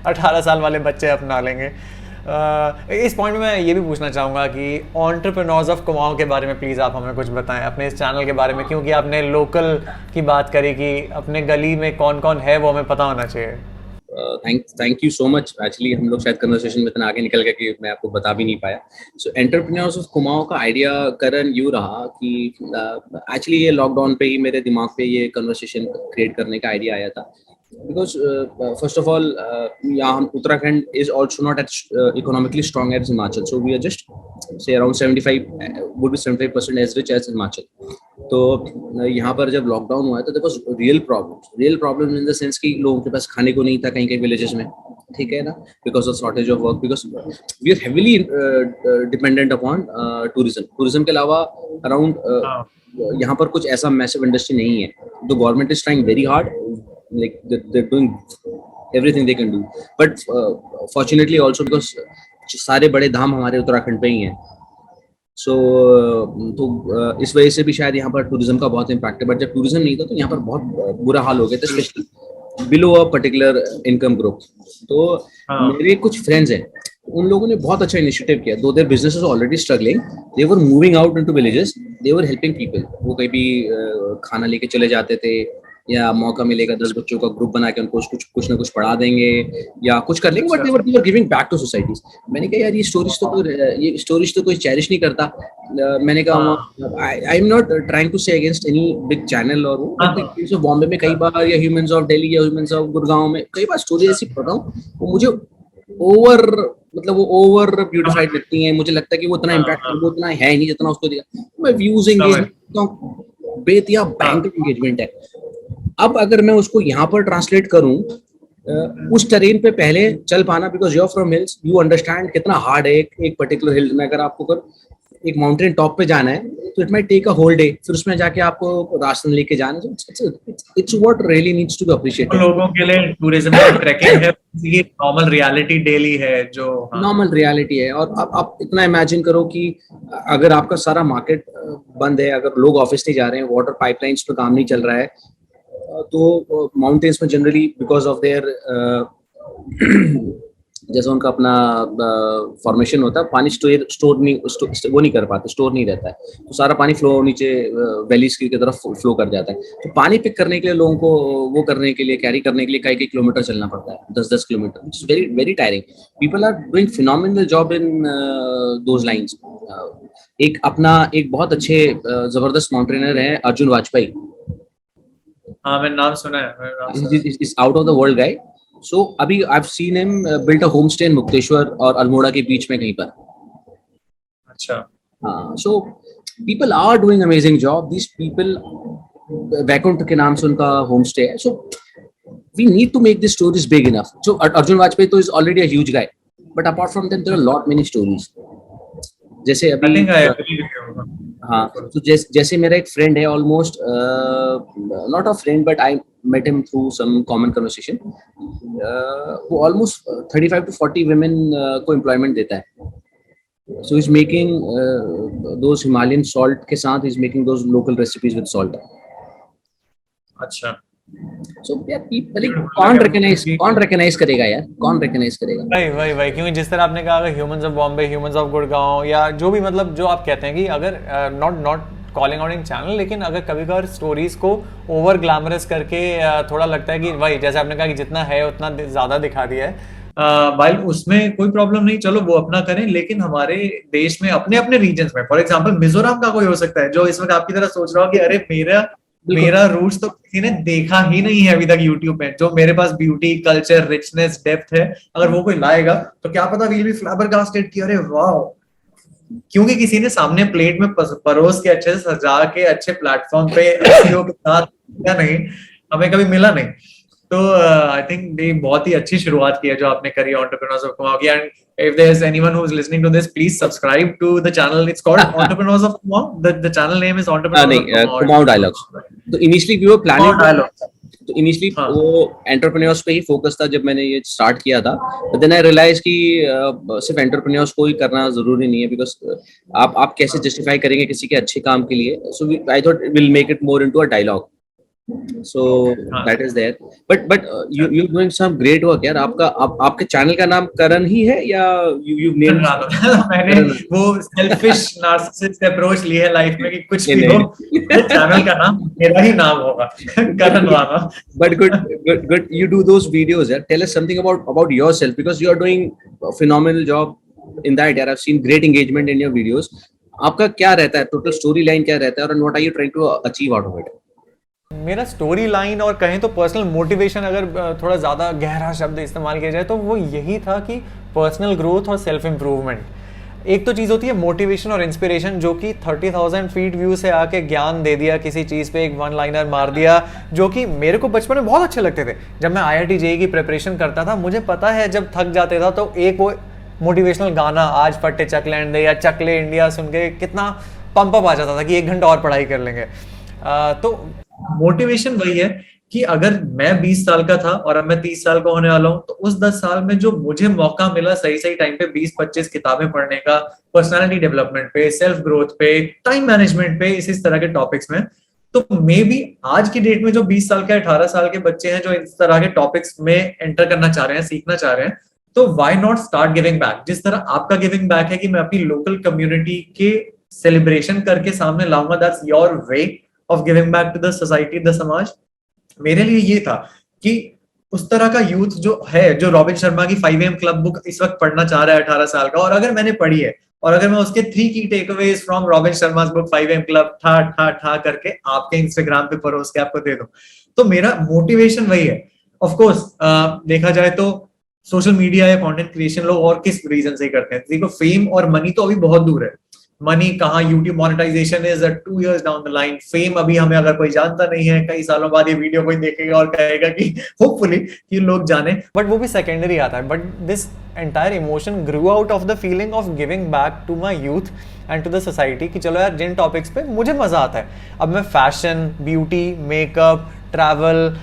18 साल वाले बच्चे अपना लेंगे। इस पॉइंट में मैं ये भी पूछना चाहूँगा कि एंटरप्रेन्योर्स ऑफ कुमाऊं के बारे में प्लीज़ आप हमें कुछ बताएं, अपने इस चैनल के बारे में, क्योंकि आपने लोकल की बात करी कि अपने गली में कौन कौन है वो हमें पता होना चाहिए। Thank you so much. Actually हम लोग शायद कन्वर्सेशन में इतना आगे निकल गए कि मैं आपको बता भी नहीं पाया। सो एंटरप्रेन्योर्स ऑफ कुमाऊं का आइडिया करण यूँ रहा कि एक्चुअली ये लॉकडाउन पे ही मेरे दिमाग पे ये कन्वर्सेशन क्रिएट करने का आइडिया आया था, because first of all यहाँ Uttarakhand is also not as economically strong as Himachal, so we are just say around 75% as rich as Himachal. तो यहाँ पर जब लॉकडाउन हुआ है तो there was real problems in the sense कि लोगों के पास खाने को नहीं था कहीं विलेजेस में, ठीक है ना, because of shortage of work, because we are heavily dependent upon tourism के अलावा around यहाँ पर कुछ ऐसा मैसिव इंडस्ट्री नहीं है। The government is trying very hard, like they're doing everything they can do, but fortunately also because सारे बड़े धाम हमारे उत्तराखंड पे ही हैं, तो इस वजह से भी शायद यहाँ पर टूरिज्म का बहुत इम्पैक्ट है। बट जब टूरिज्म नहीं था तो यहाँ पर बहुत बुरा हाल हो गया था, specially below a particular income group. तो मेरे कुछ फ्रेंड्स हैं, उन लोगों ने बहुत अच्छा इनिशिएटिव किया, दो their businesses already struggling, they were moving out into villages, they were helping people. वो कहीं भी खाना लेके चले जाते थे, या मौका मिलेगा 10 बच्चों का ग्रुप बना के उनको कुछ ना कुछ पढ़ा देंगे या कुछ कर लेंगे, but they were giving back to societies. मैंने कहा यार ये स्टोरीज तो कोई चेरिश नहीं करता। मैंने कहा I am not trying to say against any big channel और वो, बॉम्बे में कई बार या ह्यूमंस ऑफ दिल्ली या ह्यूमंस ऑफ गुड़गांव में कई बार स्टोरी ऐसी पढ़ रहा हूँ, वो मुझे ओवर ब्यूटिफाइड लगती है। मुझे लगता है कि वो इतना इम्पैक्ट वो उतना है नहीं जितना उसको दिया। मैं views engagement Bettiah bank engagement है। अब अगर मैं उसको यहाँ पर ट्रांसलेट करूं, उस टेरेन पे पहले चल पाना, because you are from hills, you understand कितना हार्ड है एक पर्टिकुलर हिल में। अगर आपको एक माउंटेन टॉप पे जाना है तो it might take a whole day, फिर उसमें जाके आपको राशन लेके जाना है। It's what really needs to be appreciated. लोगों के लिए टूरिज्म का ट्रैकिंग है, ये नॉर्मल रियलिटी डेली है, जो नॉर्मल रियलिटी है। और आप इतना इमेजिन करो कि अगर आपका सारा मार्केट बंद है, अगर लोग ऑफिस नहीं जा रहे हैं, वाटर पाइपलाइंस पे काम नहीं चल रहा है, तो माउंटेन्स में जनरली बिकॉज ऑफ देयर जैसा उनका अपना फॉर्मेशन होता है, पानी स्टोर नहीं कर पाते, स्टोर नहीं रहता है, तो सारा पानी फ्लो नीचे वैलीज की तरफ फ्लो कर जाता है। तो पानी पिक करने के लिए लोगों को वो करने के लिए, कैरी करने के लिए कई किलोमीटर चलना पड़ता है, 10 kilometre. It's very very tiring. People are doing phenomenal job in those lines. एक बहुत अच्छे जबरदस्त माउंटेनर है अर्जुन वाजपेयी। हाँ, मैंने नाम सुना है। Is out of the world guy. So अभी I have seen him built a home stay in Mukteshwar और अल्मोड़ा के बीच में कहीं पर. अच्छा. हाँ, so people are doing amazing job. These people, Vaikuntha के नाम से उनका होम स्टे है. So we need to make these stories big enough. So Arjun Vajpayee तो is already a huge guy, but apart from them there are a lot many stories. जैसे I अभी think I agree with you. हाँ, तो जैसे मेरा एक friend है, almost not a friend but I met him through some common conversation. वो almost 35 to 40 women को एम्प्लॉयमेंट देता है. So he's making those Himalayan salt के साथ he's making those local recipes with salt. अच्छा. So yeah, people कौन recognize करेगा यार, कौन recognize करेगा? वही क्योंकि जिस तरह आपने कहा humans of Bombay, humans of Gurgaon या जो भी मतलब जो आप कहते हैं कि अगर not calling out in channel, लेकिन अगर कभी कभार स्टोरीज को ओवर ग्लैमरस करके थोड़ा लगता है कि भाई जैसे आपने कहा कि जितना है उतना ज्यादा दिखा दिया है, वाइल उसमें कोई प्रॉब्लम नहीं, चलो वो अपना करें, लेकिन हमारे देश में अपने अपने रीजन्स में, फॉर एग्जांपल मिजोरम का कोई हो सकता है जो इस वक्त आपकी तरह सोच रहा हो कि अरे मेरा रूट्स तो किसी ने देखा ही नहीं है अभी तक यूट्यूब में, जो मेरे पास ब्यूटी, कल्चर, रिचनेस, डेप्थ है, अगर वो कोई लाएगा तो क्या पता वील बी फ्लैबरगास्टेड कि अरे वाह, क्योंकि किसी ने सामने प्लेट में परोस के अच्छे से सजा के अच्छे प्लेटफॉर्म पे SEO के साथ या नहीं, हमें कभी मिला नहीं. तो आई थिंक ये बहुत ही अच्छी शुरुआत की है जो आपने करी एंटरप्रेन्योर्स ऑफ कुमाऊं की. And if there's anyone who's listening to this, please subscribe to the channel. It's called Entrepreneurs of Kumaun. The channel name is Entrepreneurs of Kumaun. Kumaun Dialogues. तो initially we were planning Kumaun Dialogues. तो initially वो entrepreneurs पे ही focus था जब मैंने ये start किया था. बट देन आई रियलाइज कि सिर्फ एंटरप्रेन्योर्स को ही करना जरूरी नहीं है, बिकॉज आप कैसे जस्टिफाई करेंगे किसी के अच्छे काम के लिए. So I thought will make it more into a dialogue. So that is there. But you're doing some great work यार. आपके चैनल का नाम करण ही है या you've named? मैंने वो selfish narcissist approach ली है लाइफ में कि कुछ भी हो चैनल का नाम मेरा ही नाम होगा, करण Rana. But good. You do those videos यार. Tell us something about yourself, because you are doing a phenomenal job in that यार. I've seen great engagement in your videos. आपका क्या रहता है, टोटल स्टोरी लाइन क्या रहता है, और what are you trying to achieve out of it? मेरा स्टोरी लाइन और कहें तो पर्सनल मोटिवेशन, अगर थोड़ा ज़्यादा गहरा शब्द इस्तेमाल किया जाए तो वो यही था कि पर्सनल ग्रोथ और सेल्फ इम्प्रूवमेंट. एक तो चीज़ होती है मोटिवेशन और इंस्पिरेशन, जो कि 30,000 फीट व्यू से आके ज्ञान दे दिया किसी चीज़ पे, एक वन लाइनर मार दिया, जो कि मेरे को बचपन में बहुत अच्छे लगते थे. जब मैं IIT JEE की प्रिपरेशन करता था, मुझे पता है जब थक जाते था तो एक वो मोटिवेशनल गाना आज फट्टे चक लैंड दे या चकले इंडिया सुन के कितना पंप अप आ जाता था कि 1 घंटा और पढ़ाई कर लेंगे. तो मोटिवेशन वही है कि अगर मैं 20 साल का था और अब मैं 30 साल का होने वाला हूं, तो उस 10 साल में जो मुझे मौका मिला सही टाइम पे 20-25 किताबें पढ़ने का, पर्सनालिटी डेवलपमेंट पे, सेल्फ ग्रोथ पे, टाइम मैनेजमेंट पे, इस तरह के टॉपिक्स में, तो मे बी आज की डेट में जो 20 साल के 18 साल के बच्चे हैं जो इस तरह के टॉपिक्स में एंटर करना चाह रहे हैं, सीखना चाह रहे हैं, तो why not start giving back. जिस तरह आपका गिविंग बैक है कि मैं अपनी लोकल कम्युनिटी के सेलिब्रेशन करके सामने लाऊंगा, that's your way of giving back to the society, the समाज. मेरे लिए ये था कि उस तरह का यूथ जो है, जो रॉबिन शर्मा की 5 AM क्लब बुक इस वक्त पढ़ना चाह रहा है 18 साल का, और अगर मैंने पढ़ी है और अगर मैं उसके 3 की takeaways from robin Sharma book 5 AM club ठा करके आपके इंस्टाग्राम पे परोस के आपको दे दूं, तो मेरा मोटिवेशन वही है. ऑफ कोर्स देखा जाए तो सोशल मीडिया या कंटेंट क्रिएशन लोग और किस रीजन से करते हैं. देखो, फेम और मनी तो अभी बहुत दूर है. मनी कहाँ, YouTube monetisation is 2 years down the line. Fame अभी हमें अगर कोई जानता नहीं है, कई सालों बाद ये वीडियो कोई देखेगा और कहेगा कि होपफुली कि लोग जाने, बट वो भी सेकेंडरी आता है. But this entire emotion grew out of the feeling of giving back to my youth and to the society कि चलो यार जिन टॉपिक्स पे मुझे मजा आता है, अब मैं फैशन, ब्यूटी, मेकअप, ट्रैवल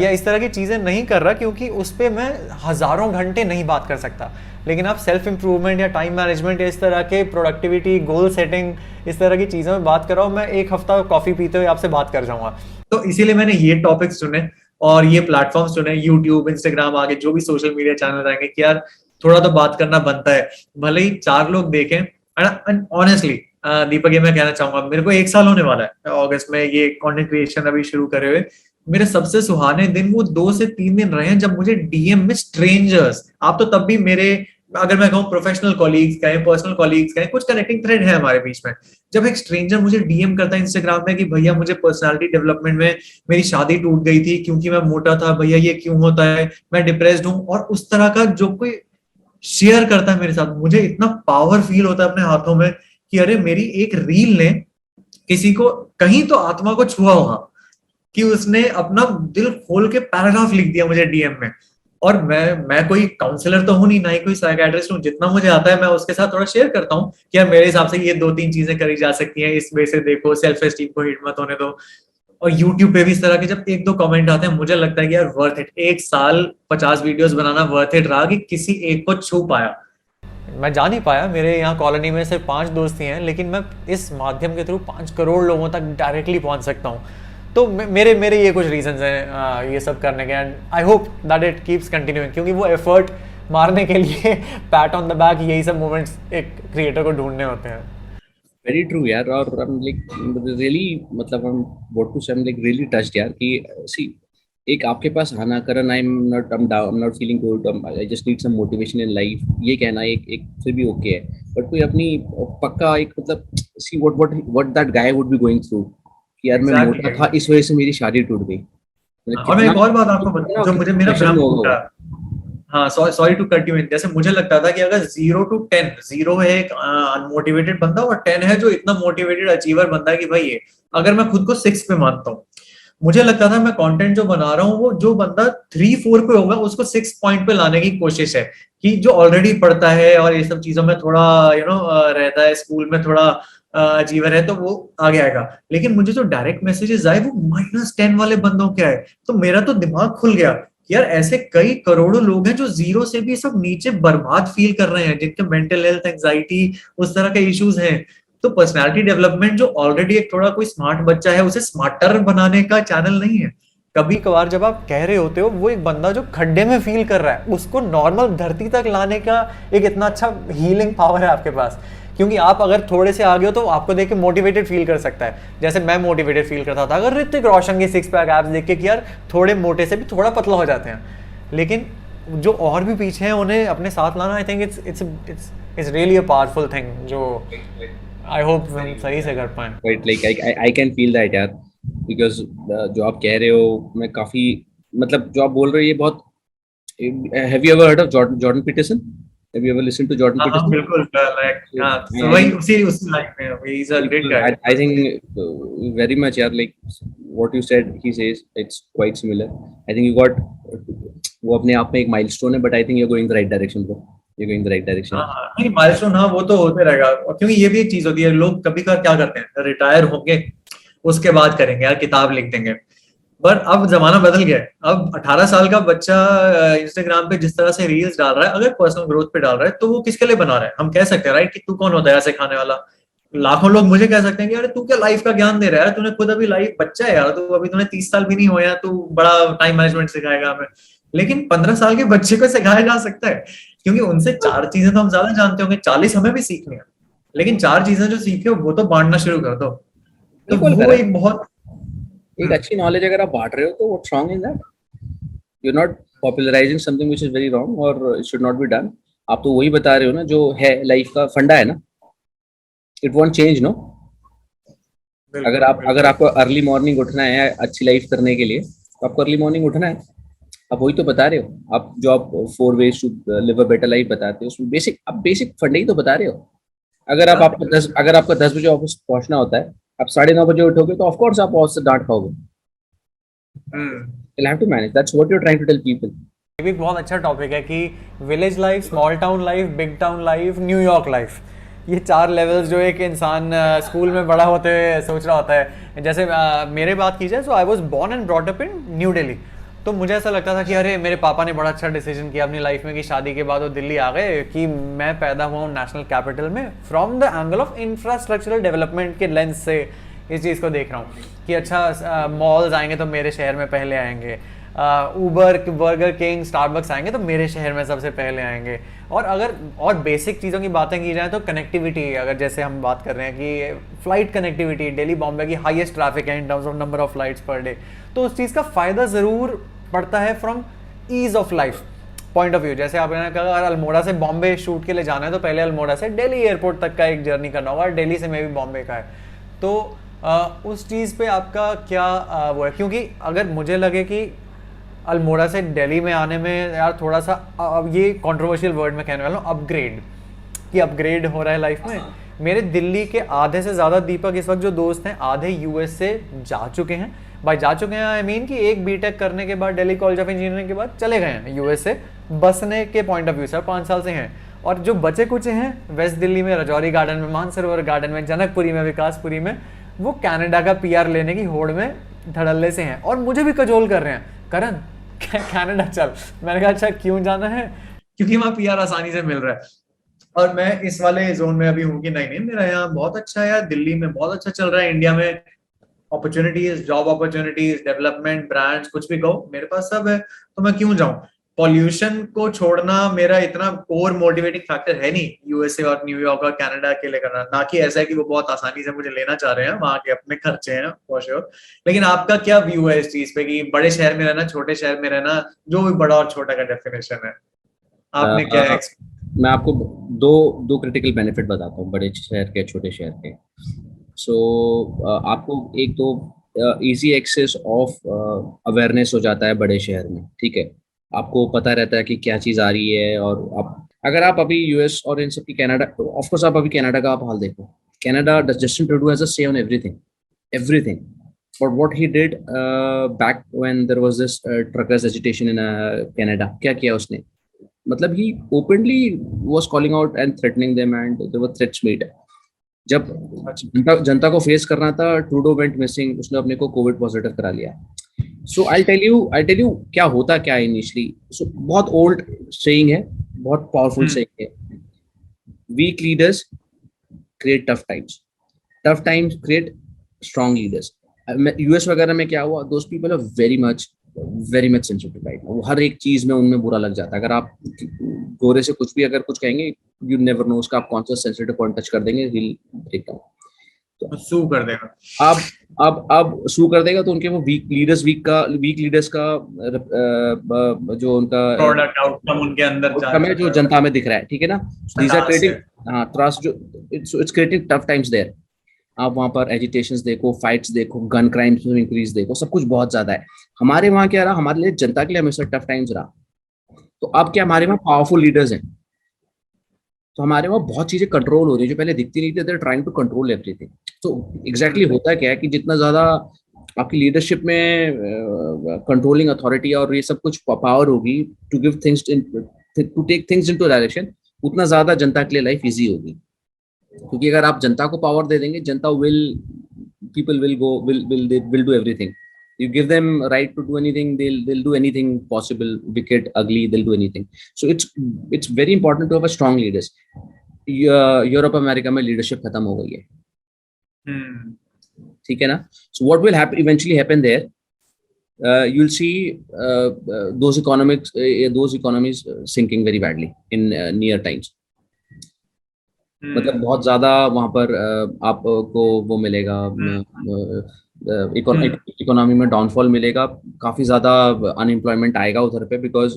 या इस तरह की चीज़ें नहीं कर रहा, क्योंकि उस पर मैं हज़ारों घंटे नहीं बात कर सकता. लेकिन आप सेल्फ इंप्रूवमेंट या टाइम मैनेजमेंट या इस तरह के प्रोडक्टिविटी, गोल सेटिंग, इस तरह की चीज़ों में बात कर रहा हूँ, मैं 1 हफ्ता कॉफ़ी पीते हुए आपसे बात कर जाऊँगा. तो इसीलिए मैंने ये टॉपिक्स चुने और ये प्लेटफॉर्म्स चुने, यूट्यूब, इंस्टाग्राम, आगे जो भी सोशल मीडिया चैनल आएंगे, कि यार थोड़ा तो बात करना बनता है, भले ही 4 लोग देखें. एंड ऑनेस्टली दीपक, ये मैं कहना चाहूंगा, मेरे को 1 साल होने वाला है अगस्त में ये कंटेंट क्रिएशन अभी शुरू करे हुए. मेरे सबसे सुहाने दिन वो 2 से 3 दिन रहे हैं जब मुझे DM में स्ट्रेंजर्स, आप तो तब भी मेरे अगर मैं कहूँ प्रोफेशनल कॉलीग्स का है, पर्सनल कॉलीग्स का है, कुछ कनेक्टिंग थ्रेड है हमारे बीच में। जब एक स्ट्रेंजर मुझे डीएम करता है इंस्टाग्राम में कि भैया मुझे पर्सनालिटी डेवलपमेंट में मेरी शादी टूट गई थी क्योंकि मैं मोटा था, भैया ये क्यों होता है, मैं डिप्रेस्ड हूँ, और उस तरह का जो कोई शेयर करता है मेरे साथ, मुझे इतना पावर फील होता है अपने हाथों में कि अरे मेरी एक रील ने किसी को कहीं तो आत्मा को छुआ होगा कि उसने अपना दिल खोल के पैराग्राफ लिख दिया मुझे डीएम में। और मैं कोई काउंसलर तो हूं नहीं, ना ही कोई साइकियाट्रिस्ट हूं, जितना मुझे आता है मैं उसके साथ थोड़ा शेयर करता हूँ कि यार मेरे हिसाब से ये 2-3 चीजें करी जा सकती हैं, इस वे से देखो, सेल्फ एस्टीम को हिट मत होने दो। और यूट्यूब पे भी इस तरह के जब 1-2 कमेंट आते हैं, मुझे लगता है कि यार वर्थ इट, 1 साल 50 वीडियोस बनाना वर्थ इट रहा कि किसी एक को छू पाया। मैं जा नहीं पाया, मेरे यहाँ कॉलोनी में सिर्फ 5 दोस्त ही हैं, लेकिन मैं इस माध्यम के थ्रू 5 करोड़ लोगों तक डायरेक्टली पहुँच सकता हूँ। तो मेरे मेरे ये कुछ रीजंस हैं ये सब करने के, and I hope that it keeps continuing, क्योंकि वो एफर्ट मारने के लिए पैट ऑन द बैक, यही सब मोमेंट्स एक क्रिएटर को ढूंढने होते हैं। वेरी ट्रू यार, और I'm like really मतलब I'm what to say, I'm like really touched यार कि see एक आपके पास आना करण I'm not feeling good, I just need some motivation in life, ये कहना एक फिर भी ओके है, बट कोई अपनी पक्का एक मतलब see what that guy would be going through कि यार मैं मोटा था इस वजह से मेरी शादी टूट गई। और मैं एक और बात आपको बता, जो मुझे मेरा भ्रम होगा, हाँ sorry to cut you in, जैसे मुझे लगता था कि अगर 0 to 10, 0 है एक अनमोटिवेटेड बंदा और 10 है जो इतना मोटिवेटेड अचीवर बंदा है कि भाई ये, अगर मैं खुद को 6 पे मानता हूँ, मुझे लगता था मैं कंटेंट जो बना रहा हूँ वो जो बंदा 3-4 पे होगा उसको 6 पॉइंट पे लाने की कोशिश है, कि जो ऑलरेडी पढ़ता है और ये सब चीजों में थोड़ा रहता है, स्कूल में थोड़ा अचीवर है, तो वो आगे आएगा। लेकिन मुझे जो डायरेक्ट मैसेजेस आए वो -10 वाले बंदों के आए, तो मेरा तो दिमाग खुल गया यार ऐसे कई करोड़ों लोग हैं जो 0 से भी सब नीचे बर्बाद फील कर रहे हैं, जिनके मेंटल हेल्थ, एंजाइटी, उस तरह के इश्यूज हैं। तो पर्सनालिटी डेवलपमेंट जो ऑलरेडी एक थोड़ा कोई स्मार्ट बच्चा है उसे स्मार्टर बनाने का चैनल नहीं है। कभी कभार जब आप कह रहे होते हो वो एक बंदा जो खड्डे में फील कर रहा है उसको नॉर्मल धरती तक लाने का एक इतना अच्छा हीलिंग पावर है आपके पास, क्योंकि आप अगर थोड़े से आगे हो तो आपको देख के मोटिवेटेड फील कर सकता है, जैसे मैं मोटिवेटेड फील करता था अगर ऋतिक रोशन के 6 पैक एब्स देख के कि यार थोड़े मोटे से भी थोड़ा पतला हो जाते हैं, लेकिन जो और भी पीछे हैं उन्हें अपने साथ लाना, आई think it's really a powerful thing, जो आई होप हम सही से कर पाएं। Right, like I can feel that यार, बिकॉज जो आप कह रहे हो मैं काफी मतलब जो आप बोल रहे हो ये बहुत, have you ever heard of Jordan Peterson? Have you ever listened to Jordan Peterson? बिल्कुल, so वही उसी लाइन में है, he is a great guy. I think very much यार, like what you said, he says it's quite similar. I think you got वो अपने आप में एक milestone है, but I think you're going the right direction, bro. You're going the right direction. नहीं milestone, हाँ वो तो होते रहेगा, क्योंकि ये भी एक चीज होती है, लोग कभी कभार क्या करते हैं, रिटायर होंगे उसके बाद करेंगे यार, किताब लिख देंगे, पर अब जमाना बदल गया है। अब 18 साल का बच्चा इंस्टाग्राम पे जिस तरह से रील्स डाल रहा है, अगर पर्सनल ग्रोथ पे डाल रहा है तो वो किसके लिए बना रहा है? हम कह सकते हैं राइट कि तू कौन होता है ऐसे खाने वाला? लाखों लोग मुझे कह सकते हैं कि अरे तू क्या लाइफ का ज्ञान दे रहा है, तूने खुद अभी लाइफ बच्चा है यार, तू अभी तूने 30 साल भी नहीं हुआ, तू बड़ा टाइम मैनेजमेंट सिखाएगा हमें। लेकिन 15 साल के बच्चे को सिखाया जा सकता है, क्योंकि उनसे 4 चीजें तो हम ज्यादा जानते होंगे, 40 हमें भी सीखनी है, लेकिन 4 चीजें जो सीखे वो तो बांटना शुरू कर दो। तो वो एक बहुत एक अच्छी नॉलेज अगर आप बांट रहे हो तो what's wrong in that? You are not popularising something which is very wrong और it should not be done. आप तो वही बता रहे हो ना जो है लाइफ का फंडा है ना, इट वोंट चेंज नो। अगर आपको अर्ली मॉर्निंग उठना है अच्छी लाइफ करने के लिए तो आपको अर्ली मॉर्निंग उठना है, आप वही तो बता रहे हो। आप जो आप 4 ways to live a better life बताते हो उसमें बेसिक फंडे ही तो बता रहे हो। अगर आपका 10 बजे ऑफिस पहुंचना होता है, आप 9:30 बजे उठोगे तो ऑफ कोर्स आप ऑफिस से डांट खाओगे। You'll have to manage. That's what you're trying to tell people. ये भी एक बहुत अच्छा टॉपिक है कि village life, small town life, big town life, New York life, ये 4 लेवल्स जो एक इंसान स्कूल में बड़ा होते हुए सोच रहा होता है। जैसे मेरे बात की जाए तो I was born and brought up in new Delhi, तो मुझे ऐसा लगता था कि अरे मेरे पापा ने बड़ा अच्छा डिसीजन किया अपनी लाइफ में कि शादी के बाद वो दिल्ली आ गए, कि मैं पैदा हुआ हूँ नेशनल कैपिटल में। From the angle of infrastructural development के लेंस से इस चीज़ को देख रहा हूँ कि अच्छा मॉल्स आएंगे तो मेरे शहर में पहले आएंगे, उबर, बर्गर किंग, स्टारबक्स आएंगे तो मेरे शहर में सबसे पहले आएंगे। और बेसिक चीज़ों की बातें की जाए तो कनेक्टिविटी, अगर जैसे हम बात कर रहे हैं कि फ़्लाइट कनेक्टिविटी, दिल्ली बॉम्बे की हाईएस्ट ट्रैफिक है इन terms of number of flights per day, तो उस चीज़ का फ़ायदा ज़रूर पड़ता है from ease of life. Point of view, जैसे आपने कहा अगर अल्मोड़ा से बॉम्बे शूट के लिए जाना है तो पहले अल्मोड़ा से दिल्ली एयरपोर्ट तक का एक जर्नी करना होगा, और दिल्ली से मे भी बॉम्बे का है, तो उस चीज़ पे आपका क्या वो है? क्योंकि अगर मुझे लगे कि अल्मोड़ा से दिल्ली में आने में यार थोड़ा सा, अब ये कंट्रोवर्शियल वर्ड में कहने वाला हूँ, अपग्रेड, कि अपग्रेड हो रहा है लाइफ में। मेरे दिल्ली के आधे से ज़्यादा दीपक इस वक्त जो दोस्त हैं, आधे यूएस से जा चुके हैं, भाई जा चुके हैं आई मीन कि एक बीटेक करने के बाद दिल्ली कॉलेज ऑफ इंजीनियरिंग के बाद चले गए हैं यूएस से, बसने के पॉइंट ऑफ व्यू से 5 साल से हैं। और जो बचे कुछ हैं वेस्ट दिल्ली में, रजौरी गार्डन में, मानसरोवर गार्डन में, जनकपुरी में, विकासपुरी में, वो कनाडा का पीआर लेने की होड़ में धड़ल्ले से हैं, और मुझे भी कजोल कर रहे हैं, करण कनाडा चल। मैंने कहा अच्छा क्यों जाना है? क्योंकि वहाँ पीआर आसानी से मिल रहा है, और मैं इस वाले जोन में अभी हूँ कि नहीं मेरा यहाँ बहुत अच्छा है यार, दिल्ली में बहुत अच्छा चल रहा है, इंडिया में opportunities, job opportunities, development, brands, कुछ भी कहो मेरे पास सब है, तो मैं क्यों जाऊं? पॉल्यूशन को छोड़ना मेरा इतना कोर मोटिवेटिंग फैक्टर है नहीं यूएसए और न्यूयॉर्क और कनाडा के लिए करना, ना कि ऐसा है कि वो बहुत आसानी से मुझे लेना चाह रहे हैं, वहां के अपने खर्चे हैं फॉर श्योर। लेकिन आपका क्या व्यू है इस चीज पे कि बड़े शहर में रहना, छोटे शहर में रहना, जो भी बड़ा और छोटा का डेफिनेशन है, आपने क्या मैं आपको दो क्रिटिकल बेनिफिट बताता हूँ बड़े शहर के, छोटे शहर के। आपको एक तो इजी एक्सेस ऑफ अवेयरनेस हो जाता है बड़े शहर में, ठीक है, आपको पता रहता है कि क्या चीज़ आ रही है। और आप अगर आप अभी यूएस और इन सब की, कनाडा, ऑफ कोर्स आप अभी कनाडा का आप हाल देखो, Canada, Justin Trudeau has a say on everything. But what he did back when there was this truckers agitation in Canada, क्या किया उसने? मतलब he openly was calling out and threatening them, and there were threats made. जब जनता को face करना था, Trudeau went missing, उसने अपने को कोविड पॉजिटिव करा लिया। सो आई टेल यू क्या होता क्या है इनिशियली। सो बहुत ओल्ड सेइंग है, बहुत पावरफुल सेइंग है, weak leaders create tough times create strong leaders. US वगैरह में क्या हुआ, those people are very much sensitive right, वो हर एक चीज में उनमें बुरा लग जाता है। अगर आप गोरे से कुछ भी अगर कुछ कहेंगे, यू नेवर नो उसका आप कौन सा सेंसिटिव पॉइंट टच कर देंगे, विल ब्रेक डाउन, तो सू कर देगा। अब सू कर देगा, तो उनके वो वीक लीडर्स का जो उनका प्रोडक्ट आउटकम उनके अंदर जा रहा है, जो जनता में दिख रहा है, ठीक है ना, दीस आर क्रिएटिंग ट्रस्ट, जो it's creating tough times there. आप वहाँ पर एजिटेशंस देखो, फाइट्स देखो, गन क्राइम्स में इंक्रीज देखो, सब कुछ बहुत ज्यादा है। हमारे वहाँ क्या रहा, हमारे लिए, जनता के लिए हमेशा टफ टाइम्स रहा। तो अब क्या, हमारे वहाँ पावरफुल लीडर्स हैं, तो हमारे वहाँ बहुत चीजें कंट्रोल हो रही है जो पहले दिखती नहीं थी, they are trying to control everything. तो एग्जैक्टली होता क्या है कि जितना ज्यादा आपकी लीडरशिप में कंट्रोलिंग अथॉरिटी और ये सब कुछ पावर होगी to give things, to take things into direction, उतना ज्यादा जनता के लिए लाइफ इजी होगी। क्योंकि अगर आप जनता को पावर दे देंगे, जनता people will do everything. You give them right to do anything, they'll do anything possible, wicked, ugly, they'll do anything. So it's very important to have a strong leaders. Europe America में leadership खत्म हो गई है, ठीक है ना। So what will eventually happen there? You'll see those economies sinking very badly in near times. मतलब बहुत ज्यादा वहां पर आपको वो मिलेगा, इकोनॉमी में डाउनफॉल मिलेगा, काफी ज्यादा अनएम्प्लॉयमेंट आएगा उधर पे, बिकॉज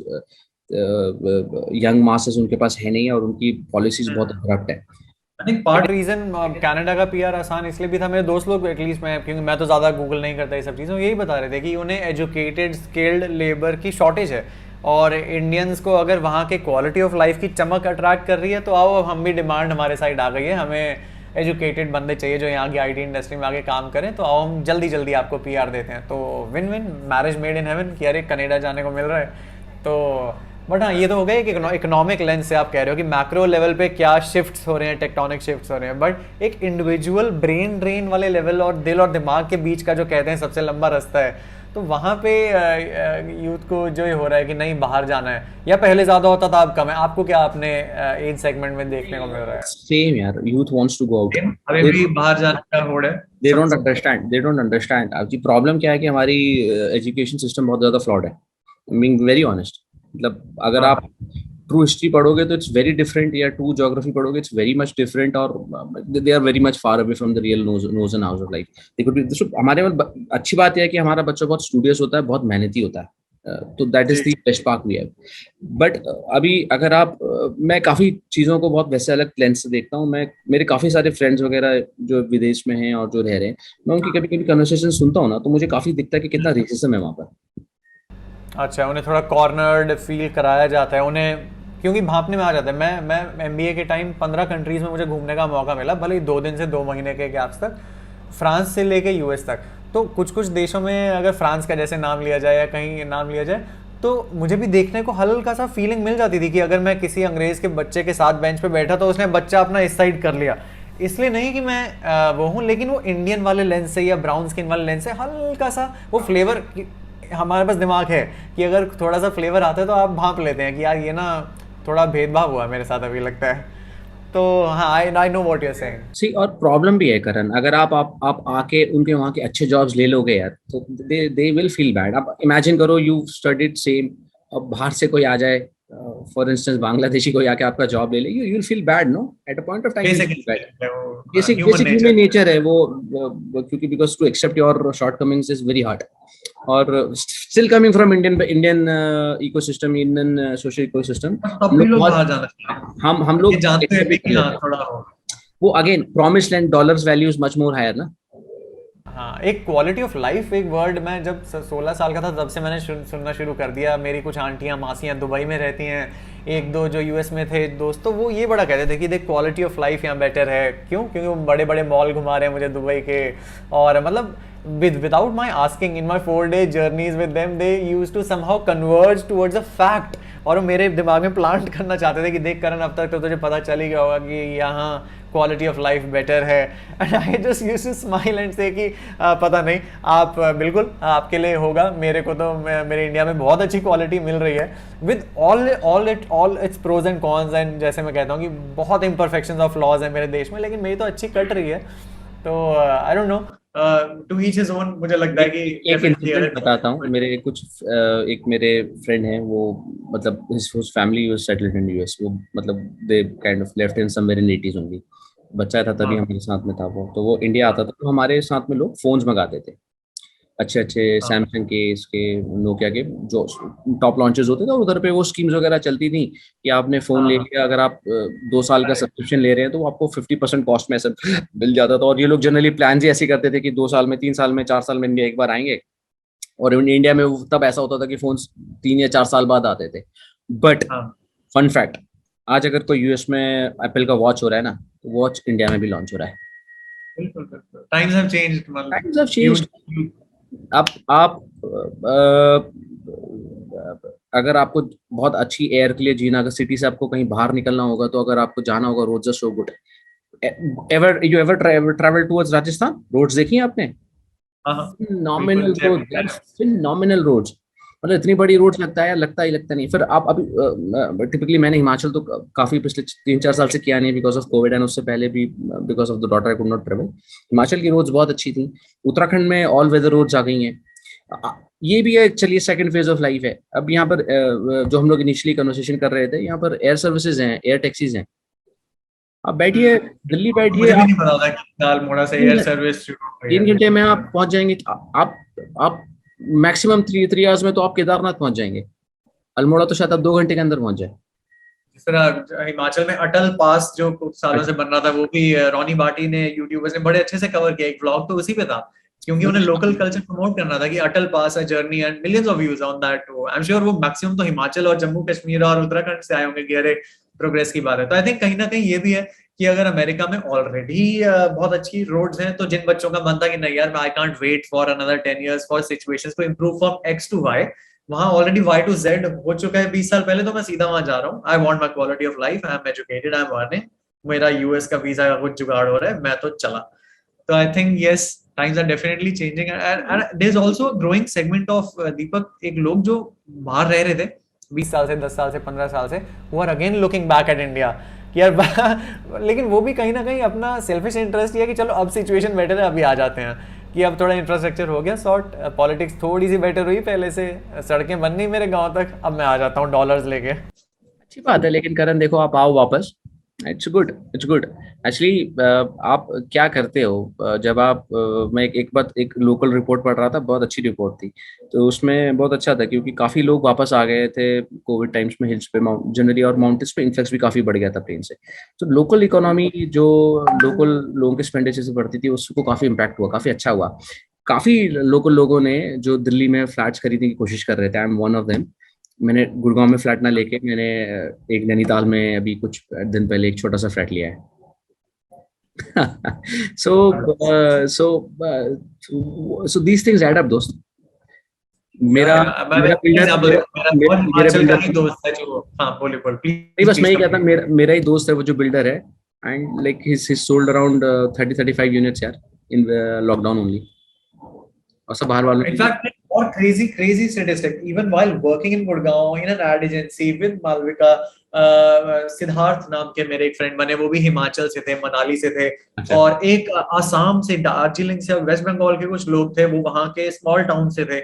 यंग मासेस उनके पास है नहीं और उनकी पॉलिसीज बहुत करप्ट है। पार्ट रीजन कनाडा का पीआर आसान इसलिए भी था, मेरे दोस्त लोग एटलीस्ट, मैं क्योंकि मैं तो ज़्यादा गूगल नहीं करता ये सब चीज़ें, यही बता रहे थे कि उन्हें एजुकेटेड स्किल्ड लेबर की शॉर्टेज है, और इंडियंस को अगर वहाँ के क्वालिटी ऑफ लाइफ की चमक अट्रैक्ट कर रही है, तो आओ अब हम भी, डिमांड हमारे साइड आ गई है, हमें एजुकेटेड बंदे चाहिए जो यहाँ की आईटी इंडस्ट्री में आगे काम करें, तो आओ हम जल्दी आपको पीआर देते हैं। तो win win, marriage made in heaven कि अरे कनाडा जाने को मिल रहा है। तो बट हाँ, ये तो हो गया कि इकोनॉमिक लेंस से आप कह रहे हो कि मैक्रो लेवल पे क्या शिफ्ट्स हो रहे हैं, टेक्टोनिक शिफ्ट्स हो रहे हैं, बट एक इंडिविजुअल ब्रेन ड्रेन वाले लेवल और दिल और दिमाग के बीच का जो कहते हैं सबसे लंबा रास्ता है, तो वहाँ पे यूथ को जो ये हो रहा है कि नहीं बाहर जाना है, या पहले ज्यादा होता था अब कम है, आपको क्या अपने एज सेगमेंट में देखने को मिल रहा है? सेम यार, youth wants to go out, अभी भी बाहर जाने का होड़ है। They don't understand. अब जी प्रॉब्लम क्या है कि हमारी एजुकेशन सिस्टम बहुत ज्यादा फ्लॉड है, बीइंग वेरी ऑनेस्ट। मतलब अगर आप ट्रू हिस्ट्री पढ़ोगे तो इट्स वेरी डिफरेंट, या ट्रू ज्योग्राफी पढ़ोगे इट्स वेरी मच डिफरेंट, और they are very much far away from the real knows and hows of life. हमारे अच्छी बात यह है कि हमारा बच्चा बहुत स्टूडियस होता है, बहुत मेहनती होता है, तो that is the best part we have. But अभी अगर आप मैं काफी चीजों को बहुत वैसे अलग लेंस से देखता हूँ। मैं मेरे काफी सारे फ्रेंड्स वगैरह जो विदेश में हैं और जो रह रहे हैं, मैं उनकी कभी कभी कन्वर्सेशन सुनता हूँ ना, तो मुझे काफी दिखता है कि कितना रेसिज्म है वहाँ पर। अच्छा, उन्हें थोड़ा कॉर्नर्ड फील कराया जाता है उन्हें, क्योंकि भांपने में आ जाता है। मैं एमबीए के टाइम 15 कंट्रीज में मुझे घूमने का मौका मिला, भले ही 2 दिन से 2 महीने के गैप्स तक, फ्रांस से लेके यूएस तक। तो कुछ कुछ देशों में अगर फ्रांस का जैसे नाम लिया जाए या कहीं नाम लिया जाए, तो मुझे भी देखने को हल्का सा फीलिंग मिल जाती थी कि अगर मैं किसी अंग्रेज के बच्चे के साथ बेंच पे बैठा तो उसने बच्चा अपना इस साइड कर लिया। इसलिए नहीं कि मैं वो हूँ, लेकिन वो इंडियन वाले लेंस से या ब्राउन स्किन वाले लेंस से हल्का सा वो फ्लेवर, हमारे पास दिमाग है कि अगर थोड़ा सा फ्लेवर आता है तो आप भांप लेते हैं कि यार ये ना थोड़ा भेदभाव हुआ मेरे साथ अभी लगता है। तो हाँ, I know what you are saying. See, और प्रॉब्लम भी है करण, अगर आप आके उनके वहाँ के अच्छे जॉब्स ले लोगे यार, तो दे विल फील बैड। आप इमेजिन करो, यू स्टडीड सेम, अब बाहर से कोई आ जाए, फॉर इंस्टेंस बांग्लादेशी कोई आके आपका जॉब ले ले, you will feel bad, no, at a point of time. Basic human nature है वो, क्योंकि because to accept your shortcomings is very hard. और still coming from Indian ecosystem, Indian social ecosystem, हम लोग जानते हैं कि हाँ थोड़ा हो। वो again promised land, dollars values much more higher ना। हाँ, एक क्वालिटी ऑफ लाइफ, एक वर्ड, मैं जब 16 साल का था तब से मैंने सुनना शुरू कर दिया। मेरी कुछ आंटियां मासियां दुबई में रहती हैं, 1-2 जो यूएस में थे दोस्त, तो वो ये बड़ा कहते थे कि देख क्वालिटी ऑफ लाइफ यहाँ बेटर है। क्यों? क्योंकि वो बड़े बड़े मॉल घुमा रहे हैं मुझे दुबई के, और मतलब without my asking, in my 4-day journeys with them, they used to somehow converge towards a fact। और वो मेरे दिमाग में प्लांट करना चाहते थे कि देख करण, अब तक तो तुझे पता चल ही गया होगा कि यहाँ क्वालिटी ऑफ लाइफ बेटर है। And I just used to smile and say कि पता नहीं, आप बिल्कुल आपके लिए होगा, मेरे को तो मेरे इंडिया में बहुत अच्छी क्वालिटी मिल रही है, with all its pros and cons. And जैसे मैं कहता हूँ कि बहुत इम्परफेक्शंस और फ्लॉज है मेरे देश में, लेकिन मेरी तो अच्छी कट रही है। तो I don't know, to each his own. मुझे लगता है कि एक इंसिडेंट बताता हूँ। मेरे कुछ एक मेरे फ्रेंड हैं, वो मतलब his family was settled in US, वो मतलब they kind of left in somewhere in 80s only। बच्चा था तभी हमारे साथ में था वो, तो वो इंडिया आता था तो हमारे साथ में लोग फोन्स मंगाते थे, अच्छे अच्छे सैमसंग के, इसके, नोकिया के जो टॉप लॉन्चेस होते थे। और उधर पे वो स्कीम्स वगैरह चलती थी कि आपने फोन ले लिया, अगर आप 2 साल का सब्सक्रिप्शन ले रहे हैं तो आपको 50% कॉस्ट में ऐसा मिल जाता था। और ये लोग जनरली प्लान ही ऐसे करते थे कि 2 साल में, 3 साल में, 4 साल में इंडिया एक बार आएंगे। और इंडिया में तब ऐसा होता था कि फोन 3 या 4 साल बाद आते थे। बट फन फैक्ट, आज अगर कोई यूएस में एप्पल का वॉच हो रहा है ना, तो वॉच इंडिया में भी लॉन्च हो रहा है। Times have changed. आप अगर आपको बहुत अच्छी एयर के लिए जीना, अगर सिटी से आपको कहीं बाहर निकलना होगा, तो अगर आपको जाना होगा, roads are so good. You ever travel towards Rajasthan? Roads देखी हैं आपने? फिनोमिनल रोड्स, फिनोमिनल रोड्स, मतलब इतनी बड़ी रोड्स लगता है, लगता नहीं। फिर आप अभी टिपिकली मैंने हिमाचल तो काफी पिछले 3-4 साल से किया नहीं बिकॉज ऑफ कोविड, एंड उससे पहले भी because of the daughter I could not travel. Himachal की रोड्स बहुत अच्छी थी। उत्तराखंड में ऑल वेदर रोड्स आ गई हैं। ये भी है, चलिए सेकंड फेज ऑफ लाइफ है। अब यहाँ पर जो हम लोग इनिशियली कन्वर्सेशन कर रहे थे, यहाँ पर एयर सर्विसेज हैं, एयर टैक्सीज हैं। आप बैठिए, दिल्ली बैठिए, मुझे भी नहीं पता था कि अल्मोड़ा से एयर सर्विस 3 घंटे में आप पहुंच जाएंगे। आप मैक्सिमम 3 आवर्स में तो आप केदारनाथ पहुंच जाएंगे। अल्मोड़ा तो शायद आप 2 घंटे के अंदर पहुंच जाए। जिस तरह हिमाचल में अटल पास जो कुछ सालों से बन रहा था, वो भी रोनी बाटी ने, यूट्यूबर्स ने बड़े अच्छे से कवर किया। एक व्लॉग तो उसी पे था, क्योंकि उन्हें लोकल कल्चर प्रमोट करना था कि Atal pass a journey, and millions of views on that. I am sure वो मैक्सिमम तो हिमाचल और जम्मू कश्मीर और उत्तराखंड से आए होंगे कि अरे प्रोग्रेस की बात है। तो आई थिंक कहीं ना कहीं ये भी है कि अगर अमेरिका में ऑलरेडी बहुत अच्छी रोड्स हैं, तो जिन बच्चों का मन था कि नहीं यार I can't wait for another 10 years for situations to improve from X to Y, वहां ऑलरेडी Y to Z हो चुका है 20 साल पहले। तो मैं सीधा वहां जा रहा हूँ। I want my quality of life, I am educated, I am earning, मेरा यूएस का वीजा का कुछ जुगाड़ हो रहा है, मैं तो चला। तो I think yes, times are definitely changing, and there's also a growing segment of दीपक, एक लोग जो बाहर रह रहे थे 20 साल से, 10 साल से, 15 साल से, who are again looking back at India कि यार लेकिन वो भी कहीं ना कहीं अपना सेल्फिश इंटरेस्ट ये है कि चलो अब सिचुएशन बेटर है, अभी आ जाते हैं कि अब थोड़ा इंफ्रास्ट्रक्चर हो गया सॉर्ट, पॉलिटिक्स थोड़ी सी बेटर हुई पहले से, सड़कें बन नहीं मेरे गांव तक, अब मैं आ जाता हूँ डॉलर्स लेके। अच्छी बात है, लेकिन करण देखो, आप आओ वापस it's good, it's good. Actually आप क्या करते हो जब आप मैं एक लोकल रिपोर्ट पढ़ रहा था, बहुत अच्छी रिपोर्ट थी। तो उसमें बहुत अच्छा था क्योंकि काफी लोग वापस आ गए थे कोविड टाइम्स में हिल्स पे, जनरली, और माउंटेन्स पे इन्फ्लक्स भी काफी बढ़ गया था प्लेन से। तो लोकल इकोनॉमी जो लोकल लोगों के एक्सपेंडिचर से बढ़ती थी उसको काफी इम्पैक्ट हुआ, काफी अच्छा हुआ। काफी लोकल लोगों ने जो दिल्ली में फ्लैट्स खरीदने की कोशिश कर रहे थे, I am one of them. मैंने गुड़गांव में फ्लैट ना लेके मैंने एक नैनीताल में अभी कुछ दिन पहले एक छोटा सा फ्लैट लिया है। so uh, so so these things add up दोस्त। मेरा मैं मेरा बिल्डर एग्जांपल मेरा मेरा और मेरा हिमाचल का बिल्डर ही दोस्त है जो, हाँ बोले बोल नहीं, प्लीज बस मैं प्लीज ही कहता, कंप्लीट। मेरा ही दोस्त है वो जो बिल्डर है। And like he sold around 30-35 units यार, इन लॉकडाउन ओनली। और सब बाहर वालों In ने। fact, or crazy statistic. Even while working in Gurgaon in an ad agency with Malvika, Siddharth नाम के मेरे एक फ्रेंड बने, वो भी हिमाचल से थे, मनाली से थे, अच्छा। और एक आसाम से, दार्जिलिंग से, वेस्ट बंगाल के कुछ लोग थे, वो वहां के स्मॉल टाउन से थे।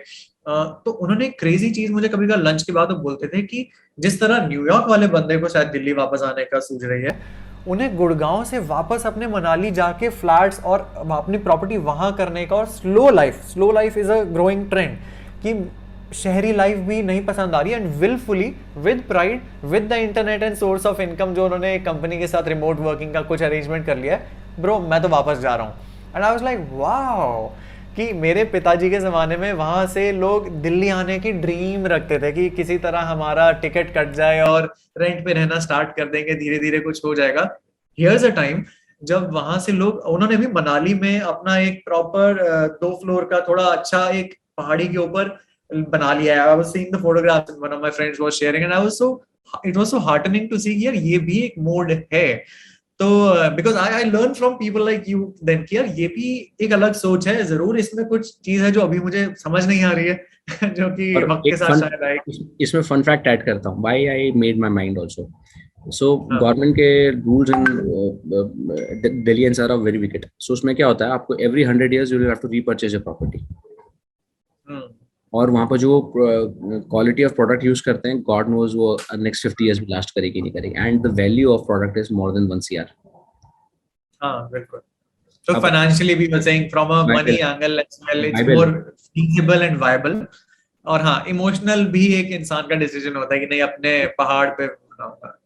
तो उन्होंने क्रेजी चीज मुझे कभी कभी लंच के बाद वो बोलते थे कि जिस तरह न्यूयॉर्क वाले बंदे को शायद दिल्ली वापस आने का सूझ रही है, उन्हें गुड़गांव से वापस अपने मनाली जाके फ्लैट्स और अपनी प्रॉपर्टी वहां करने का, और slow life is a growing trend, कि शहरी लाइफ भी नहीं पसंद आ रही है, and wilfully with pride with the internet and source of income जो उन्होंने कंपनी के साथ रिमोट वर्किंग का कुछ अरेंजमेंट कर लिया है, ब्रो मैं तो वापस जा रहा हूँ। And I was like wow, कि मेरे पिताजी के ज़माने में वहाँ से लोग दिल्ली आने की ड्रीम रखते थे कि किसी तरह हमारा टिकट कट जाए और रेंट पे रहना स्टार्ट कर देंगे, धीरे धीरे कुछ हो जाएगा। हियर्स अ टाइम जब वहां से लोग, उन्होंने भी मनाली में अपना एक प्रॉपर 2 फ्लोर का थोड़ा अच्छा एक पहाड़ी के ऊपर बना लिया है। I was seeing the photographs, one of my friends was sharing, and I was so, it was so heartening to see यार ये भी एक मोड है। तो because I learn from people like you then कि यार ये भी एक अलग सोच है, जरूर इसमें कुछ चीज है जो अभी मुझे समझ नहीं आ रही है जो कि और वक्त के एक साथ फन शायद आएगी। इसमें फन फैक्ट ऐड करता हूँ, why I made my mind also. So हाँ। गवर्नमेंट के rules in Delhi NCR are very wicked. So उसमें क्या होता है, आपको every 100 years you will have to repurchase a property. Hmm. और वहां पर जो क्वालिटी ऑफ प्रोडक्ट यूज करते हैं, गॉड नोज वो नेक्स्ट 50 years भी लास्ट करेगी नहीं करेगी, and the value of product is more than 1 CR। हाँ बिल्कुल। So अब financially we were saying from a money Bible angle as well, it's Bible more feasible and viable. और हाँ, इमोशनल भी एक इंसान का डिसीजन होता है कि नहीं अपने पहाड़ पे बनाऊंगा।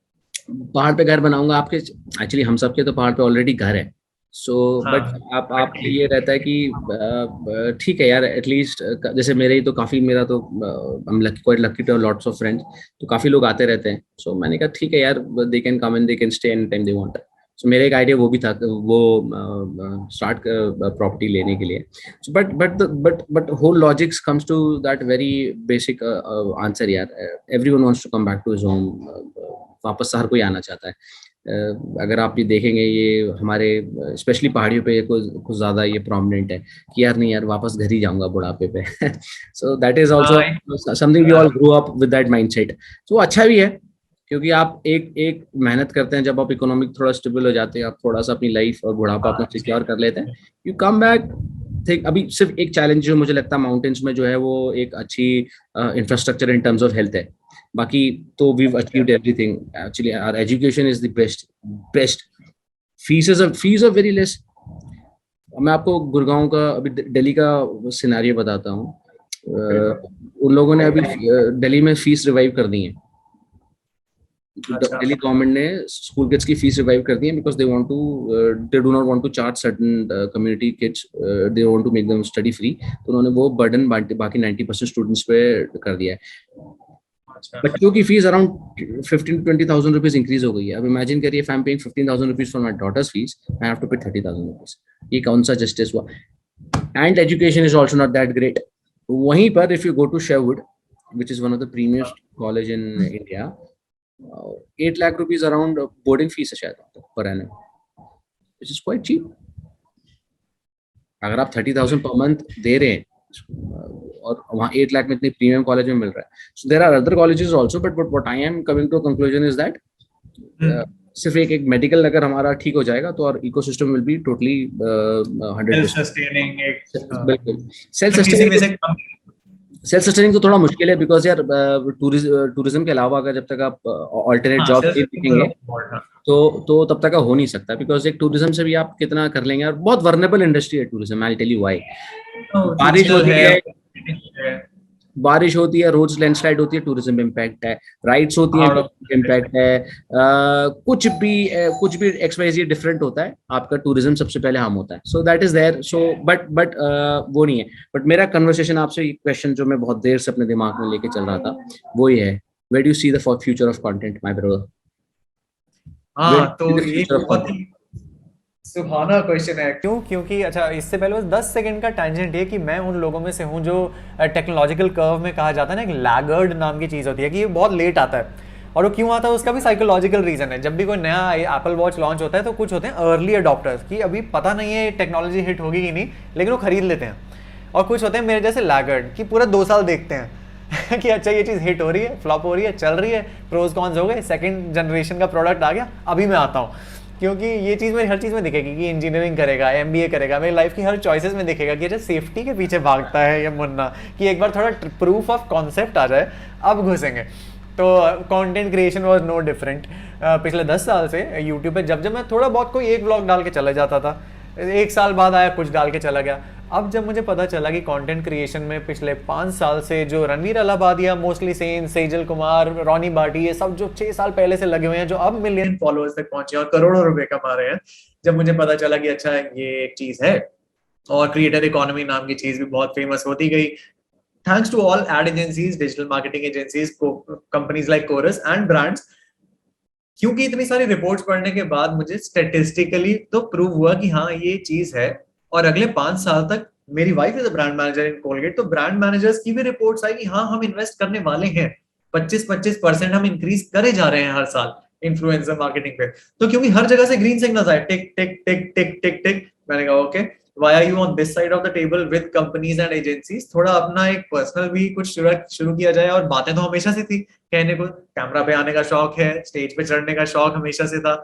पहाड़ पे घर बनाऊंगा आपके, एक्चुअली हम सबके तो पहाड़ पे ऑलरेडी घर है। सो बट हाँ आप ये रहता है कि ठीक है यार, एटलीस्ट जैसे मेरे ही तो काफी, मेरा तो quite lucky to lots of friends, तो काफी लोग आते रहते हैं। सो मैंने कहा ठीक है यार, they can come and they can stay any time they want. So मेरा एक आइडिया वो भी था, वो स्टार्ट प्रॉपर्टी लेने के लिए। So but whole logics comes to that very basic answer यार, everyone wants to come back to his home. वापस हर कोई आना चाहता है। अगर आप ये देखेंगे, ये हमारे स्पेशली पहाड़ियों पे कुछ ज्यादा ये प्रोमिनेंट है कि यार नहीं यार, वापस घर ही जाऊंगा बुढ़ापे पे। So that is also something we all grow up with that mindset. तो अच्छा भी है क्योंकि आप एक एक मेहनत करते हैं, जब आप इकोनॉमिक थोड़ा स्टेबल हो जाते हैं, आप थोड़ा सा अपनी लाइफ और बुढ़ापा अपना सिक्योर कर लेते हैं, यू कम बैक। ठीक, अभी सिर्फ एक चैलेंज जो मुझे लगता है माउंटेन्स में जो है वो एक अच्छी infrastructure in terms of health है। बाकी तो we've achieved everything. Actually our education is the best. Fees are very less. मैं आपको गुड़गांव का, अभी दिल्ली का सिनेरियो बताता हूँ। उन लोगों ने अभी दिल्ली में फीस रिवाइव कर दी है। दिल्ली गवर्नमेंट ने स्कूल किड्स की फीस रिवाइव कर दी है because they do not want to charge certain community kids, they want to make them study free. तो उन्होंने वो बर्डन बाकी 90% स्टूडेंट्स पे कर दिया है। बच्चों की fees around 15,000 to 20,000 rupees increase हो गई है। अब इमेजिन करिए, if I'm paying 15,000 rupees for my daughters fees, I have to pay 30,000 rupees. ये कौन सा जस्टिस हुआ? And education is also not that great. वहीं पर if you go to Sherwood, which is one of the premium college in India, 8 lakh rupees around boarding fees है शायद per annum, which is quite cheap। अगर आप 30,000 per month दे रहे हैं और वहाँ 8 लाख में इतनी प्रीमियम कॉलेज में मिल रहा है। So there are other colleges also, but what I am coming to conclusion is that सिर्फ एक मेडिकल अगर हमारा ठीक हो जाएगा तो और ecosystem will be totally 100% sustaining, बिल्कुल सेल्फ सस्टेनिंग। सेल्फ सस्टेनिंग तो थोड़ा मुश्किल है, बिकॉज यार टूरिज्म के अलावा अगर जब तक आप ऑल्टरनेट हाँ जॉब सेल्फ नहीं देखेंगे हाँ तो तब तक का हो नहीं सकता, बिकॉज एक टूरिज्म से भी आप कितना कर लेंगे, और बहुत वर्नेबल इंडस्ट्री है tourism, I tell you why. बारिश सीजनल होती है है, बारिश होती है, रोड्स लैंडस्लाइड होती है, टूरिज्म इम्पैक्ट है, राइड्स होती है, इम्पैक्ट है, कुछ भी एक्सवाइजी डिफरेंट होता है, आपका टूरिज्म सबसे पहले हार्म होता है। So that is there. So but वो नहीं है। बट मेरा कन्वर्सेशन आपसे क्वेश्चन जो मैं बहुत देर से अपने दिमाग में लेके चल रहा था वो ये है, where do you see the future of content my brother? Where हाँ, डू यू सी तो द ये फ्यूचर ऑफ बहुत कंटेंट? ही सुहाना क्वेश्चन है। क्यों? क्योंकि अच्छा, इससे पहले बस 10 सेकंड का टैंजेंट ये कि मैं उन लोगों में से हूँ जो टेक्नोलॉजिकल कर्व में कहा जाता है ना, एक लैगर्ड नाम की चीज़ होती है कि ये बहुत लेट आता है। और वो क्यों आता है उसका भी साइकोलॉजिकल रीज़न है। जब भी कोई नया एप्पल वॉच लॉन्च होता है तो कुछ होते हैं अर्ली अडॉप्टर्स कि अभी पता नहीं है टेक्नोलॉजी हिट होगी कि नहीं, लेकिन वो खरीद लेते हैं। और कुछ होते हैं मेरे जैसे लैगर्ड कि पूरा 2 साल देखते हैं कि अच्छा ये चीज़ हिट हो रही है, फ्लॉप हो रही है, चल रही है, प्रोज कॉन्स हो गए, सेकंड जनरेशन का प्रोडक्ट आ गया, अभी मैं आता हूँ। क्योंकि ये चीज़ मेरी हर चीज़ में दिखेगी कि इंजीनियरिंग करेगा, एमबीए करेगा, मेरी लाइफ की हर चॉइसेस में दिखेगा कि अच्छा सेफ्टी के पीछे भागता है ये मुन्ना, कि एक बार थोड़ा प्रूफ ऑफ कॉन्सेप्ट आ जाए अब घुसेंगे। तो content creation was no different. पिछले 10 साल से यूट्यूब पे जब जब मैं थोड़ा बहुत कोई एक व्लॉग डाल के चला जाता था, 1 साल बाद आया कुछ डाल के चला गया। अब जब मुझे पता चला कि कंटेंट क्रिएशन में पिछले 5 साल से जो रणवीर अलाहाबादिया, मोस्टली सेन, सेजल कुमार, रॉनी बाटी, ये सब जो 6 साल पहले से लगे हुए हैं, जो अब मिलियन फॉलोअर्स तक पहुंचे और करोड़ों रुपए कमा रहे हैं, जब मुझे पता चला कि अच्छा ये एक चीज है। और क्रिएटर इकोनॉमी नाम की चीज भी बहुत फेमस होती गई, thanks to all ad agencies, digital marketing agencies, companies like कोरस एंड ब्रांड्स। क्योंकि इतनी सारी रिपोर्ट्स पढ़ने के बाद मुझे स्टेटिस्टिकली तो प्रूव हुआ कि हाँ ये चीज है। और अगले 5 साल तक, मेरी wife is a brand manager in Colgate, तो ब्रांड मैनेजर्स की भी रिपोर्ट्स आई कि हाँ हम इन्वेस्ट करने वाले हैं, 25% हम इंक्रीज करे जा रहे हैं हर साल इन्फ्लुएंसर मार्केटिंग पे। तो क्योंकि हर जगह से ग्रीन सिग्नल्स आए, टिक टिक टिक टिक टिक टिक, मैंने कहा okay, why are you on this side of the table with companies and agencies? थोड़ा अपना एक पर्सनल भी कुछ शुरू किया जाए। और बातें तो हमेशा से थी कहने को, कैमरा पे आने का शौक है, स्टेज पे चढ़ने का शौक हमेशा से था।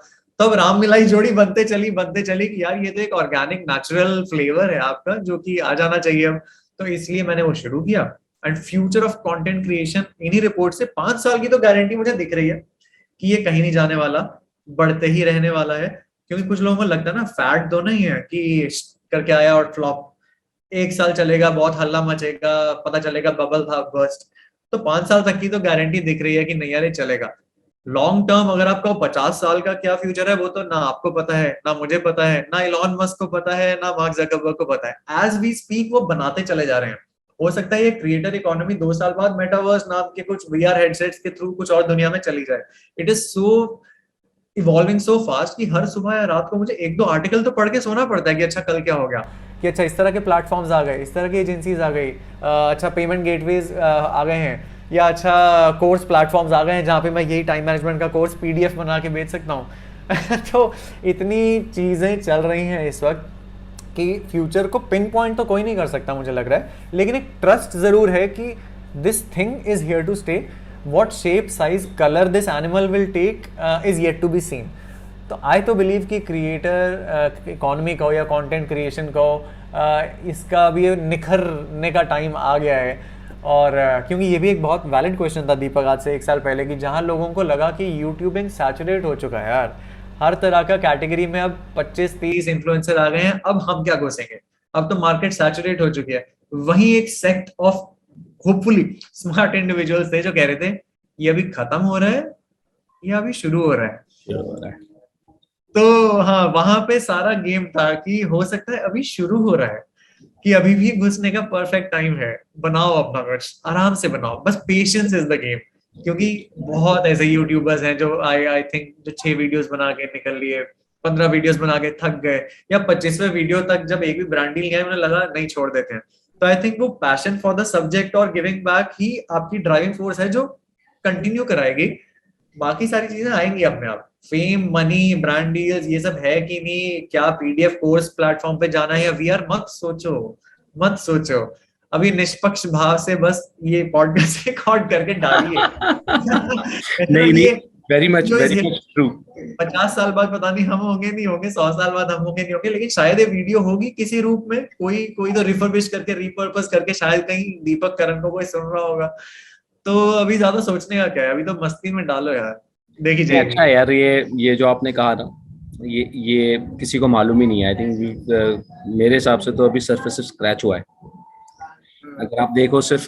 तब राम मिलाई जोड़ी बनते चली कि यार ये तो एक ऑर्गेनिक नेचुरल फ्लेवर है आपका जो कि आ जाना चाहिए अब। तो इसलिए मैंने वो शुरू किया। And future of content creation इन्हीं रिपोर्ट से 5 साल की तो गारंटी मुझे दिख रही है कि ये कहीं नहीं जाने वाला, बढ़ते ही रहने वाला है। क्योंकि कुछ लोगों को लगता है ना, फैट तो नहीं है कि करके आया और फ्लॉप, 1 साल चलेगा, बहुत हल्ला मचेगा, पता चलेगा बबल था, बर्स्ट। तो 5 साल तक की तो गारंटी दिख रही है कि नहीं यार ये चलेगा। लॉन्ग टर्म अगर आपको 50 साल का क्या फ्यूचर है वो तो ना आपको पता है, ना मुझे पता है, ना इलॉन मस्क को पता है, ना मार्क जकरबर्ग को पता है। एज वी स्पीक वो बनाते चले जा रहे हैं। हो सकता है ये क्रिएटर इकोनॉमी 2 साल बाद मेटावर्स नाम के कुछ वीआर हेडसेट्स के थ्रू कुछ और दुनिया में चली जाए। It is so evolving so fast कि हर सुबह या रात को मुझे 1-2 आर्टिकल तो पढ़ के सोना पड़ता है कि अच्छा कल क्या हो गया। कि अच्छा इस तरह के प्लेटफॉर्म्स आ गए, इस तरह की एजेंसीज आ गई, अच्छा पेमेंट गेटवेज आ गए हैं, या अच्छा कोर्स प्लेटफॉर्म्स आ गए हैं जहाँ पे मैं यही टाइम मैनेजमेंट का कोर्स पीडीएफ बना के बेच सकता हूँ तो इतनी चीज़ें चल रही हैं इस वक्त कि फ्यूचर को पिन पॉइंट तो कोई नहीं कर सकता मुझे लग रहा है, लेकिन एक ट्रस्ट ज़रूर है कि this thing is here to stay. What shape, size, colour this animal will take is yet to be seen. तो आई तो बिलीव कि क्रिएटर इकोनॉमी का हो या कंटेंट क्रिएशन का हो, इसका भी निखरने का टाइम आ गया है। और क्योंकि ये भी एक बहुत वैलिड क्वेश्चन था दीपक आज से 1 साल पहले कि जहाँ लोगों को लगा कि यूट्यूबिंग सैचुरेट हो चुका है यार, हर तरह का कैटेगरी में अब 25-30 इन्फ्लुएंसर आ गए हैं, अब हम क्या घुसेंगे, अब तो मार्केट सैचुरेट हो चुकी है। वहीं एक sect of hopefully smart individuals थे जो कह रहे थे ये अभी खत्म हो रहा है, ये अभी शुरू हो रहा है। तो हाँ, वहां पे सारा गेम था कि हो सकता है अभी शुरू हो रहा है, कि अभी भी घुसने का परफेक्ट टाइम है। बनाओ अपना कुछ, आराम से बनाओ, बस पेशेंस इज द गेम। क्योंकि बहुत ऐसे यूट्यूबर्स हैं जो आई थिंक जो 6 वीडियोस बना के निकल लिए, 15 वीडियोस बना के थक गए, या 25वें वीडियो तक जब एक भी ब्रांड डील गया उन्हें लगा नहीं छोड़ देते हैं। तो आई थिंक वो पैशन फॉर द सब्जेक्ट और गिविंग बैक ही आपकी ड्राइविंग फोर्स है जो कंटिन्यू कराएगी। बाकी सारी चीजें आएंगी अपने आप, फेम, मनी, ब्रांड डील्स, ये सब है कि नहीं, क्या पीडीएफ कोर्स प्लेटफॉर्म पे जाना है या वीआर, मत सोचो। अभी निष्पक्ष भाव से बस ये पॉडकास्ट रिकॉर्ड करके डालिए नहीं, वेरी मच जो इस ट्रू। 50 साल बाद पता नहीं हम होंगे नहीं होंगे, 100 साल बाद हम होंगे नहीं होंगे, लेकिन शायद ये वीडियो होगी किसी रूप में, कोई कोई तो रिफर्बिश करके रिपर्पस करके शायद कहीं दीपक करण को कोई सुन रहा होगा। तो अभी ज्यादा सोचने का क्या है, अभी तो मस्ती में डालो यार, देखी जाएगी। अच्छा यार, ये जो आपने कहा ना, ये किसी को मालूम ही नहीं है। आई थिंक मेरे हिसाब से तो अभी सर्फेस स्क्रैच हुआ है। अगर आप देखो सिर्फ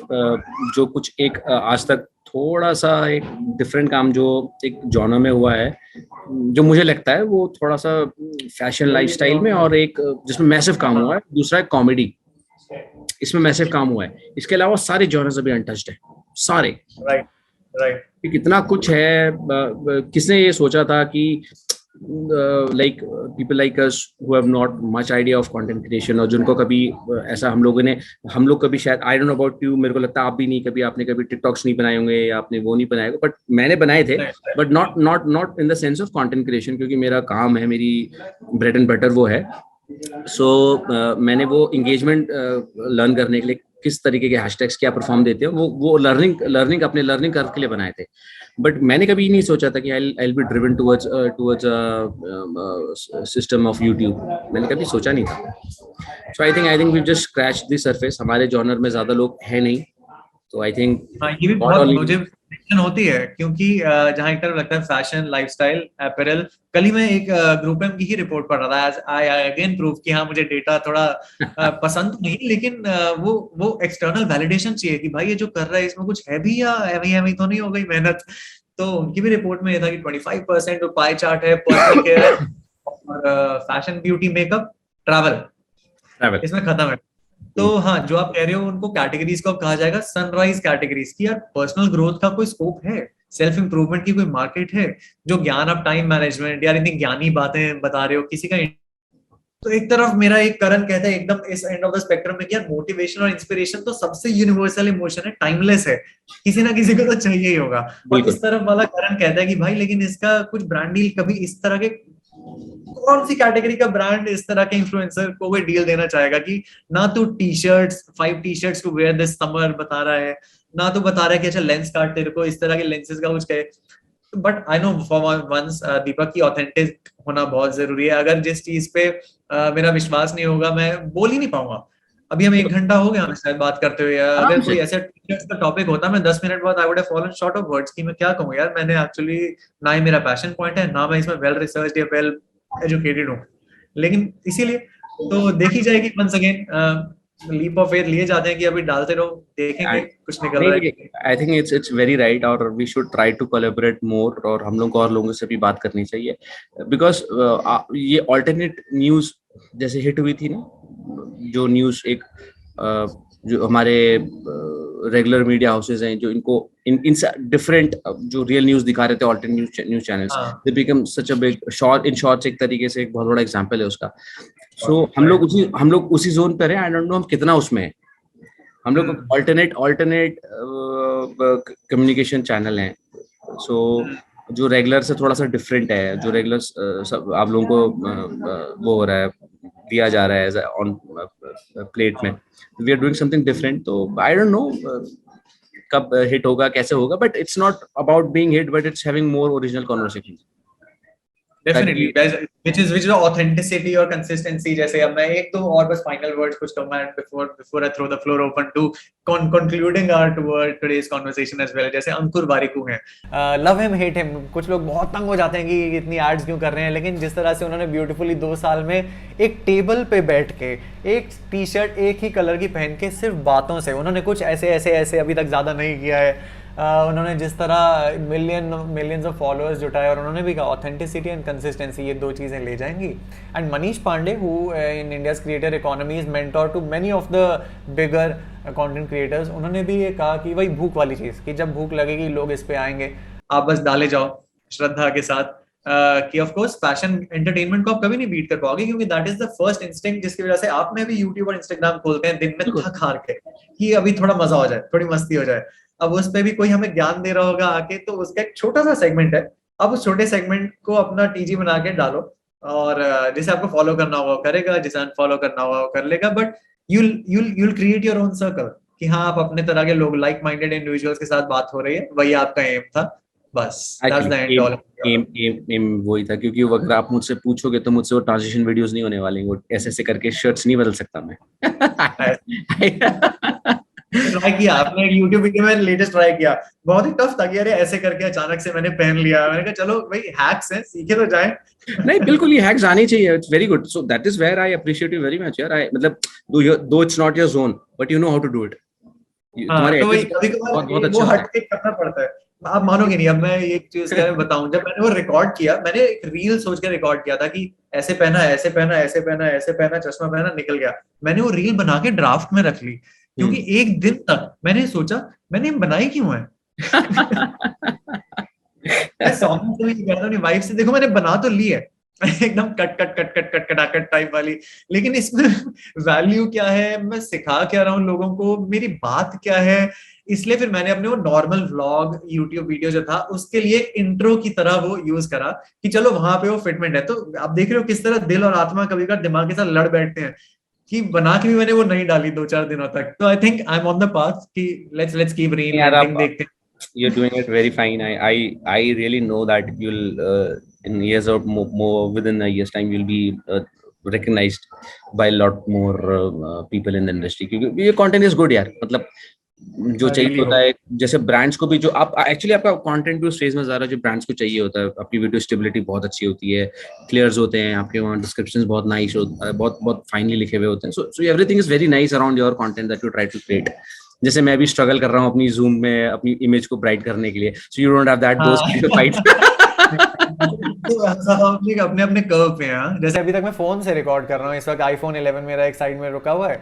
जो कुछ एक आज तक थोड़ा सा एक डिफरेंट काम जो एक जॉनर में हुआ है, जो मुझे लगता है वो थोड़ा सा फैशन लाइफस्टाइल में, और एक जिसमें मैसिव काम हुआ है, दूसरा है कॉमेडी, इसमें मैसिव काम हुआ है। इसके अलावा सारे जॉनर्स अभी अनटच्ड है, सारे। Right right. कितना कुछ है, किसने ये सोचा था कि like people like us who have not much idea of content creation, और जिनको कभी ऐसा हम लोग कभी शायद, आई डोंट नो अबाउट यू, मेरे को लगता है आप भी नहीं, कभी आपने कभी टिकटॉक्स नहीं बनाए होंगे या आपने वो नहीं बनाए होंगे, बट मैंने बनाए थे, but not in the sense of content creation, क्योंकि मेरा काम है, मेरी ब्रेड एंड बटर वो है। सो मैंने वो इंगेजमेंट लर्न करने के लिए किस तरीके के हैशटैग्स क्या परफॉर्म देते हैं, वो लर्निंग अपने लर्निंग कर्व के लिए बनाए थे। बट मैंने कभी नहीं सोचा था कि I be driven towards system of YouTube, मैंने कभी सोचा नहीं था। So I think we just scratch the surface. हमारे जॉनर में ज्यादा लोग हैं नहीं, तो आई थिंक हाँ, ये भी बहुत मुझे टेंशन होती है, क्योंकि जहाँ एक तरफ लगता है फैशन लाइफस्टाइल अपैरल। कल ही मैं एक ग्रुप एम की ही रिपोर्ट पढ़ रहा था, आई अगेन प्रूव कि हाँ मुझे डेटा थोड़ा पसंद तो नहीं, लेकिन वो एक्सटर्नल वैलिडेशन चाहिए कि भाई ये जो कर रहा है इसमें कुछ है भी, या एवी तो नहीं हो गई मेहनत। तो उनकी भी रिपोर्ट में ये था कि 25% पाई चार्ट है पर्सनल केयर है, और फैशन ब्यूटी मेकअप ट्रैवल इसमें खत्म है। तो हाँ, जो आप कह रहे हो उनको कैटेगरीज को कहा जाएगा सनराइज कैटेगरीज की। यार पर्सनल ग्रोथ का कोई स्कोप है, सेल्फ इंप्रूवमेंट की कोई मार्केट है, जो ज्ञान आप टाइम मैनेजमेंट यार इतनी ज्ञानी बातें बता रहे हो किसी का। तो एक तरफ मेरा एक करण कहता है एकदम इस एंड ऑफ द स्पेक्ट्रम में कि यार मोटिवेशन और इंस्पिरेशन तो सबसे यूनिवर्सल इमोशन है, टाइमलेस है, किसी ना किसी को तो चाहिए ही होगा। और इस तरफ वाला करण कहता है कि भाई लेकिन इसका कुछ ब्रांड डील कभी इस तरह के, कौन सी कैटेगरी का ब्रांड इस तरह के इन्फ्लुएंसर को कोई डील देना चाहेगा कि ना तो t-shirts 5 t-shirts to wear this summer बता रहा है, ना तो बता रहा है कि अच्छा लेंस कार्ड तेरे को इस तरह के लेंसेज का कुछ कहे। But I know for once Deepak की ऑथेंटिक होना बहुत जरूरी है। अगर जिस चीज पे मेरा विश्वास नहीं होगा मैं बोल ही नहीं पाऊंगा। अभी हम 1 घंटा हो गया हमें शायद बात करते हुए, अगर कोई ऐसा टी-शर्ट्स का टॉपिक होता मैं 10 मिनट बाद I would have fallen short of words कि मैं क्या कहूँ यार, मैंने एक्चुअली ना ही मेरा पैशन पॉइंट है, ना मैं इसमें वेल रिसर्च्ड या वेल एजुकेटेड हूँ। लेकिन इसीलिए तो देखी जाएगी, once again leap of faith लिए जाते हैं कि अभी डालते रहो, देखेंगे कुछ निकल रहा है। I think it's very right, और we should try to collaborate more, और हम लोग को और लोगों से भी बात करनी चाहिए, बिकॉज ये ऑल्टरनेट न्यूज जैसे हिट हुई थी ना, जो न्यूज एक जो हमारे रेगुलर मीडिया हाउसेज हैं, जो इनको इन डिफरेंट जो रियल न्यूज दिखा रहे थे, alternate news channels, they become such a big shorts एक तरीके से एक बहुत बड़ा एग्जांपल है उसका। सो हम लोग उसी जोन पर हैं। आई डोंट नो हम कितना उसमें हैं। हम लोग ऑल्टरनेट कम्युनिकेशन चैनल हैं। सो जो रेगुलर से थोड़ा सा डिफरेंट है, जो रेगुलर आप लोगों को वो हो रहा है, दिया जा रहा है ऑन प्लेट में, we are doing something different. तो आई डोंट नो कब हिट होगा, कैसे होगा, but it's not about being hit, but it's having more original conversation. Definitely, which is the authenticity or consistency. जैसे अब मैं एक तो और बस final words कुछ कहूँगा before I throw the floor open to concluding our today's conversation as well. जैसे अंकुर वारिकू हैं, लव हिम हेट हिम, कुछ लोग बहुत तंग हो जाते हैं कि इतनी एड्स क्यों कर रहे हैं, लेकिन जिस तरह से उन्होंने ब्यूटीफुली 2 साल में एक टेबल पे बैठ के एक टी-शर्ट एक ही कलर की पहन के सिर्फ बातों से, उन्होंने कुछ ऐसे अभी तक ज़्यादा नहीं किया है, उन्होंने जिस तरह मिलियंस ऑफ फॉलोअर्स जुटाए, और उन्होंने भी कहा ऑथेंटिसिटी एंड कंसिस्टेंसी ये 2 चीज़ें ले जाएंगी। And Manish Pandey who in India's creator economy is mentor to many of the bigger content creators, उन्होंने भी ये कहा कि वही भूख वाली चीज़, कि जब भूख लगेगी लोग इस पे आएंगे, आप बस डाले जाओ श्रद्धा के साथ। कि ऑफ कोर्स फैशन एंटरटेनमेंट को आप कभी नहीं बीट कर पाओगे, क्योंकि that is the first instinct जिसकी वजह से आप में भी यूट्यूब और इंस्टाग्राम खोलते हैं दिन में थक हार के कि अभी थोड़ा मजा हो जाए, थोड़ी मस्ती हो जाए। अब उस पे भी कोई हमें ज्ञान दे रहा होगा आके, तो उसका एक छोटा सा सेगमेंट है, अब उस छोटे सेगमेंट को अपना टीजी बना के डालो, और जिसे आपको फॉलो करना होगा वो करेगा, जिसे अनफॉलो करना होगा वो कर लेगा, but you'll create your own circle कि हाँ आप अपने तरह के लोग, लाइक माइंडेड इंडिविजुअल्स के साथ बात हो रही है, वही आपका एम था। बस that's the end all. Aim वही था, क्योंकि वो अगर आप मुझसे पूछोगे तो मुझसे वो ट्रांजिशन वीडियोस नहीं होने वाले, वो ऐसे ऐसे करके शर्ट्स नहीं बदल सकता मैं। ट्राई किया आपने एक YouTube वीडियो में, लेटेस्ट ट्राई किया, बहुत ही टफ था कि अरे ऐसे करके अचानक से मैंने पहन लिया। मैंने कहा चलो भाई हैक्स हैं, सीखे तो जाए। नहीं बिल्कुल, ये हैक्स आने चाहिए, it's very good, so that is where I appreciate you very much यार। आई मतलब though it's not your zone but you know how to do it. हाँ तुम्हारे तो वही edges कभी बहुत बहुत कभार वो अच्छे हट के करना पड़ता है। आप मानोगे नहीं, अब मैं एक चीज क्या बताऊं, जब मैंने वो रिकॉर्ड किया, मैंने एक रील सोच के रिकॉर्ड किया था कि ऐसे पहना, ऐसे पहना, ऐसे पहना, ऐसे पहना, चश्मा पहना, निकल गया। मैंने वो रील बना के ड्राफ्ट में रख ली, क्योंकि एक दिन तक मैंने सोचा मैंने बनाई क्यों है। मैं सॉन्ग से भी कहता हूँ वाइफ से, देखो मैंने बना तो ली है एकदम cut cut cut cut cut कटाकट टाइप वाली, लेकिन इसमें वैल्यू क्या है, मैं सिखा क्या रहा हूँ लोगों को, मेरी बात क्या है। इसलिए फिर मैंने अपने वो नॉर्मल व्लॉग यूट्यूब वीडियो जो था उसके लिए इंट्रो की तरह वो यूज करा कि चलो वहां पे वो फिटमेंट है। तो आप देख रहे हो किस तरह दिल और आत्मा कभी कभी दिमाग के साथ लड़ बैठते हैं, कि बना के भी मैंने वो नहीं डाली 2-4 दिनों तक। तो I think I am on the path कि लेट्स कीप यार रीइन्वेंटिंग, आप देखते हैं। you're doing it very fine. I really know that you'll in years or more within a year's time you'll be recognized by a lot more people in the industry, क्योंकि ये content is good यार। मतलब जो I चाहिए really होता hope. है, जैसे brands को भी, जो आप एक्चुअली आपका कंटेंट भी उस फेज में जा रहा है जो ब्रांड्स को चाहिए होता है। आपकी वीडियो स्टेबिलिटी बहुत अच्छी होती है, क्लियर्स होते हैं आपके वहाँ, डिस्क्रिप्शंस बहुत नाइस होता है, बहुत बहुत फाइनली लिखे हुए होते हैं। So everything is very nice around your content that you try to create. जैसे मैं भी स्ट्रगल कर रहा हूँ अपनी जूम में अपनी इमेज को ब्राइट करने के लिए, so you don't have that those kind of fight. अपने अपने कर्व पे हैं, हाँ। जैसे जैसे अभी तक मैं फोन से रिकॉर्ड कर रहा हूँ, इस वक्त आईफोन 11 मेरा एक साइड में रुका हुआ है।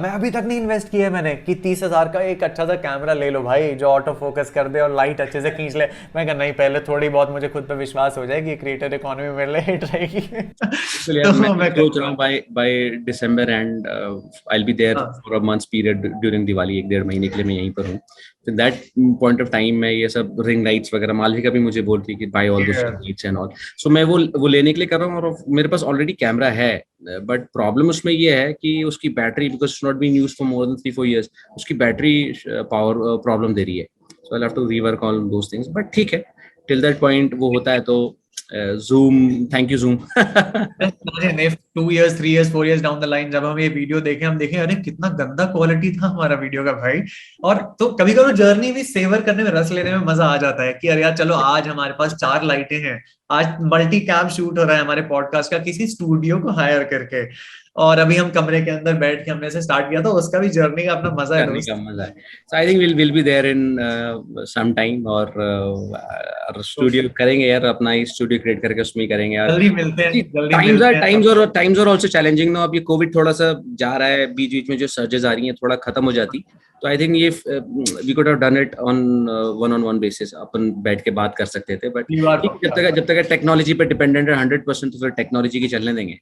मैं अभी तक नहीं इन्वेस्ट किया है मैंने कि 30,000 का एक अच्छा सा कैमरा ले लो भाई, जो ऑटो फोकस कर दे और लाइट अच्छे से खींच ले। मैं कहा नहीं, पहले थोड़ी बहुत मुझे खुद पे विश्वास हो जाए कि क्रिएटर इकोनॉमी मेरे लिए हिट रहेगी। तो मैं सोच रहा हूँ by December and I will be there for a month's period during Diwali, 1-1.5 महीने के लिए मैं यहीं पर हूँ। तो दैट पॉइंट ऑफ टाइम में ये सब रिंग लाइट्स वगैरह, मालविका भी मुझे बोलती है कि by all this lights and all. So मैं वो लेने के लिए कर रहा हूँ, और मेरे पास ऑलरेडी कैमरा है, बट प्रॉब्लम उसमें ये है कि उसकी battery, because it's not been used for more than 3-4 years, उसकी बैटरी पावर प्रॉब्लम दे रही है। So I have to rework on those things, but ठीक है, टिल दैट पॉइंट वो होता है तो zoom, thank you zoom. 2 years 3 years 4 years down the line जब हम ये वीडियो देखें, हम देखें अरे कितना गंदा क्वालिटी था हमारा वीडियो का भाई। और तो कभी कभी जर्नी भी सेवर करने में, रस लेने में मजा आ जाता है कि अरे यार चलो आज हमारे पास 4 लाइटें हैं, आज मल्टी कैम शूट हो रहा है हमारे पॉडकास्ट का किसी स्टूडियो को हायर करके, और अभी हम कमरे के अंदर बैठ के हमने से स्टार्ट किया, तो उसका भी जर्नी का अपना मजा है करने दोस्त। का मजा है। So I think will be there in some time, और स्टूडियो करेंगे यार, अपना ही स्टूडियो क्रिएट करके उसमें ही करेंगे यार। जल्दी मिलते हैं, जल्दी टाइम्स मिलते हैं। और टाइम्स और आल्सो चैलेंजिंग ना। अब ये कोविड थोड़ा सा जा रहा है, बीच बीच में जो सर्जेस आ रही हैं थोड़ा खत्म हो जाती, तो आई थिंक ये we could have done it on वन-on-one बेसिस, अपन बैठ के बात कर सकते थे। बट जब तक टेक्नोलॉजी पे डिपेंडेंट है 100%, तो फिर टेक्नोलॉजी की चलने देंगे।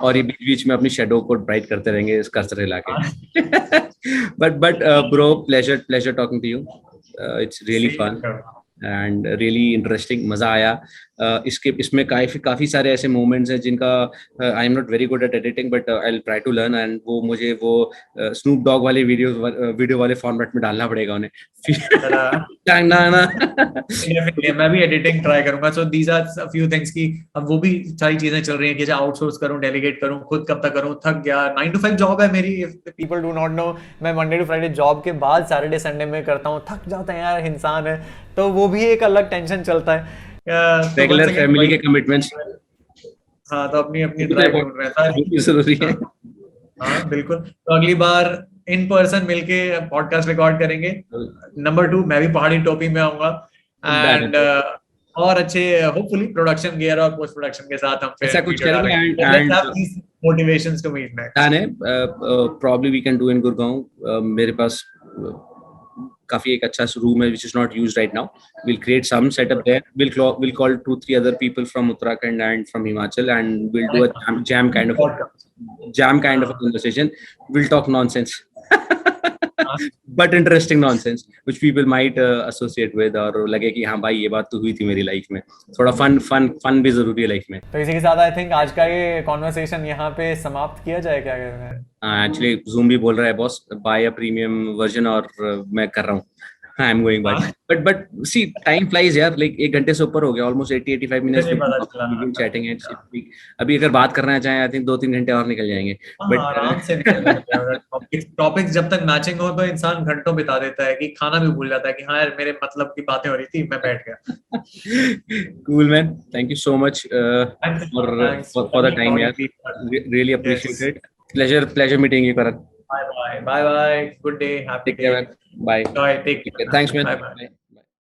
और ये बीच बीच में अपनी शेडो को ब्राइट करते रहेंगे इस कर्सर हिला के। But bro, pleasure talking to you, it's really fun and really interesting, मजा आया। इसमें काफी सारे ऐसे मोमेंट्स हैं जिनका I am not very good at editing, but I will try to learn, and वो मुझे वो स्नूप डॉग वाले वीडियो वाले फॉर्मेट में डालना पड़ेगा उन्हें। मैं भी एडिटिंग ट्राई करूंगा। So these are a few things की अब वो भी सारी चीजें चल रही हैं कि आउटसोर्स करूं, डेलीगेट करूं, खुद कब तक करूं, थक गया। 9 to 5 जॉब है मेरी, पीपल डू नॉट नो। मैं मंडे टू फ्राइडे जॉब के बाद सैटरडे संडे में करता हूँ, थक जाते हैं यार, इंसान है, तो वो भी एक अलग टेंशन चलता है। रेगुलर फैमिली के कमिटमेंट्स, हाँ, तो अपनी ड्राइव ढूंढ रहा था, जरूरी है। हाँ बिल्कुल। तो अगली बार इन पर्सन मिलके पॉडकास्ट रिकॉर्ड करेंगे। नंबर 2, मैं भी पहाड़ी टोपी में आऊंगा, एंड और अच्छे होपफुली प्रोडक्शन गियर और पोस्ट प्रोडक्शन के साथ हम फिर ऐसा कुछ करेंगे, and motivations to meet next. Plan है probably we can do in Gurgaon. मेरे पास काफी एक अच्छा रूम है which is not used right now. We'll create some setup there. We'll call 2-3 other people from Uttarakhand and from Himachal, and we'll do a jam kind of a conversation. We'll talk nonsense, but interesting nonsense which people might associate with, और लगे कि हाँ भाई ये बात तो हुई थी मेरी लाइफ में। थोड़ा फन भी जरूरी है लाइफ में। तो इसी के साथ आई थिंक आज का ये कॉन्वर्सेशन यहाँ पे समाप्त किया जाए, क्या कहते हैं? एक्चुअली जूम भी बोल रहा है boss, by a premium version, और मैं कर रहा हूँ। I'm going by. But see, time flies यार. Like 1 घंटे से ऊपर हो गया, almost 80-85 minutes. मुझे नहीं पता चला। We've been chatting and अभी अगर बात करना चाहें, I think 2-3 घंटे और निकल जाएंगे. हाँ, आराम से टॉपिक्स जब तक मैचिंग हो तो इंसान घंटों बिता देता है कि खाना भी भूल जाता है कि हाँ यार मेरे मतलब की बातें हो रही थी, मैं बैठ गया। Cool man, thank you so much for the time यार. Really appreciate it. Pleasure meeting you, Karan. Bye bye, good day, happy Take care day. man. Bye. Enjoy, take care. Thanks man. Bye bye. Bye.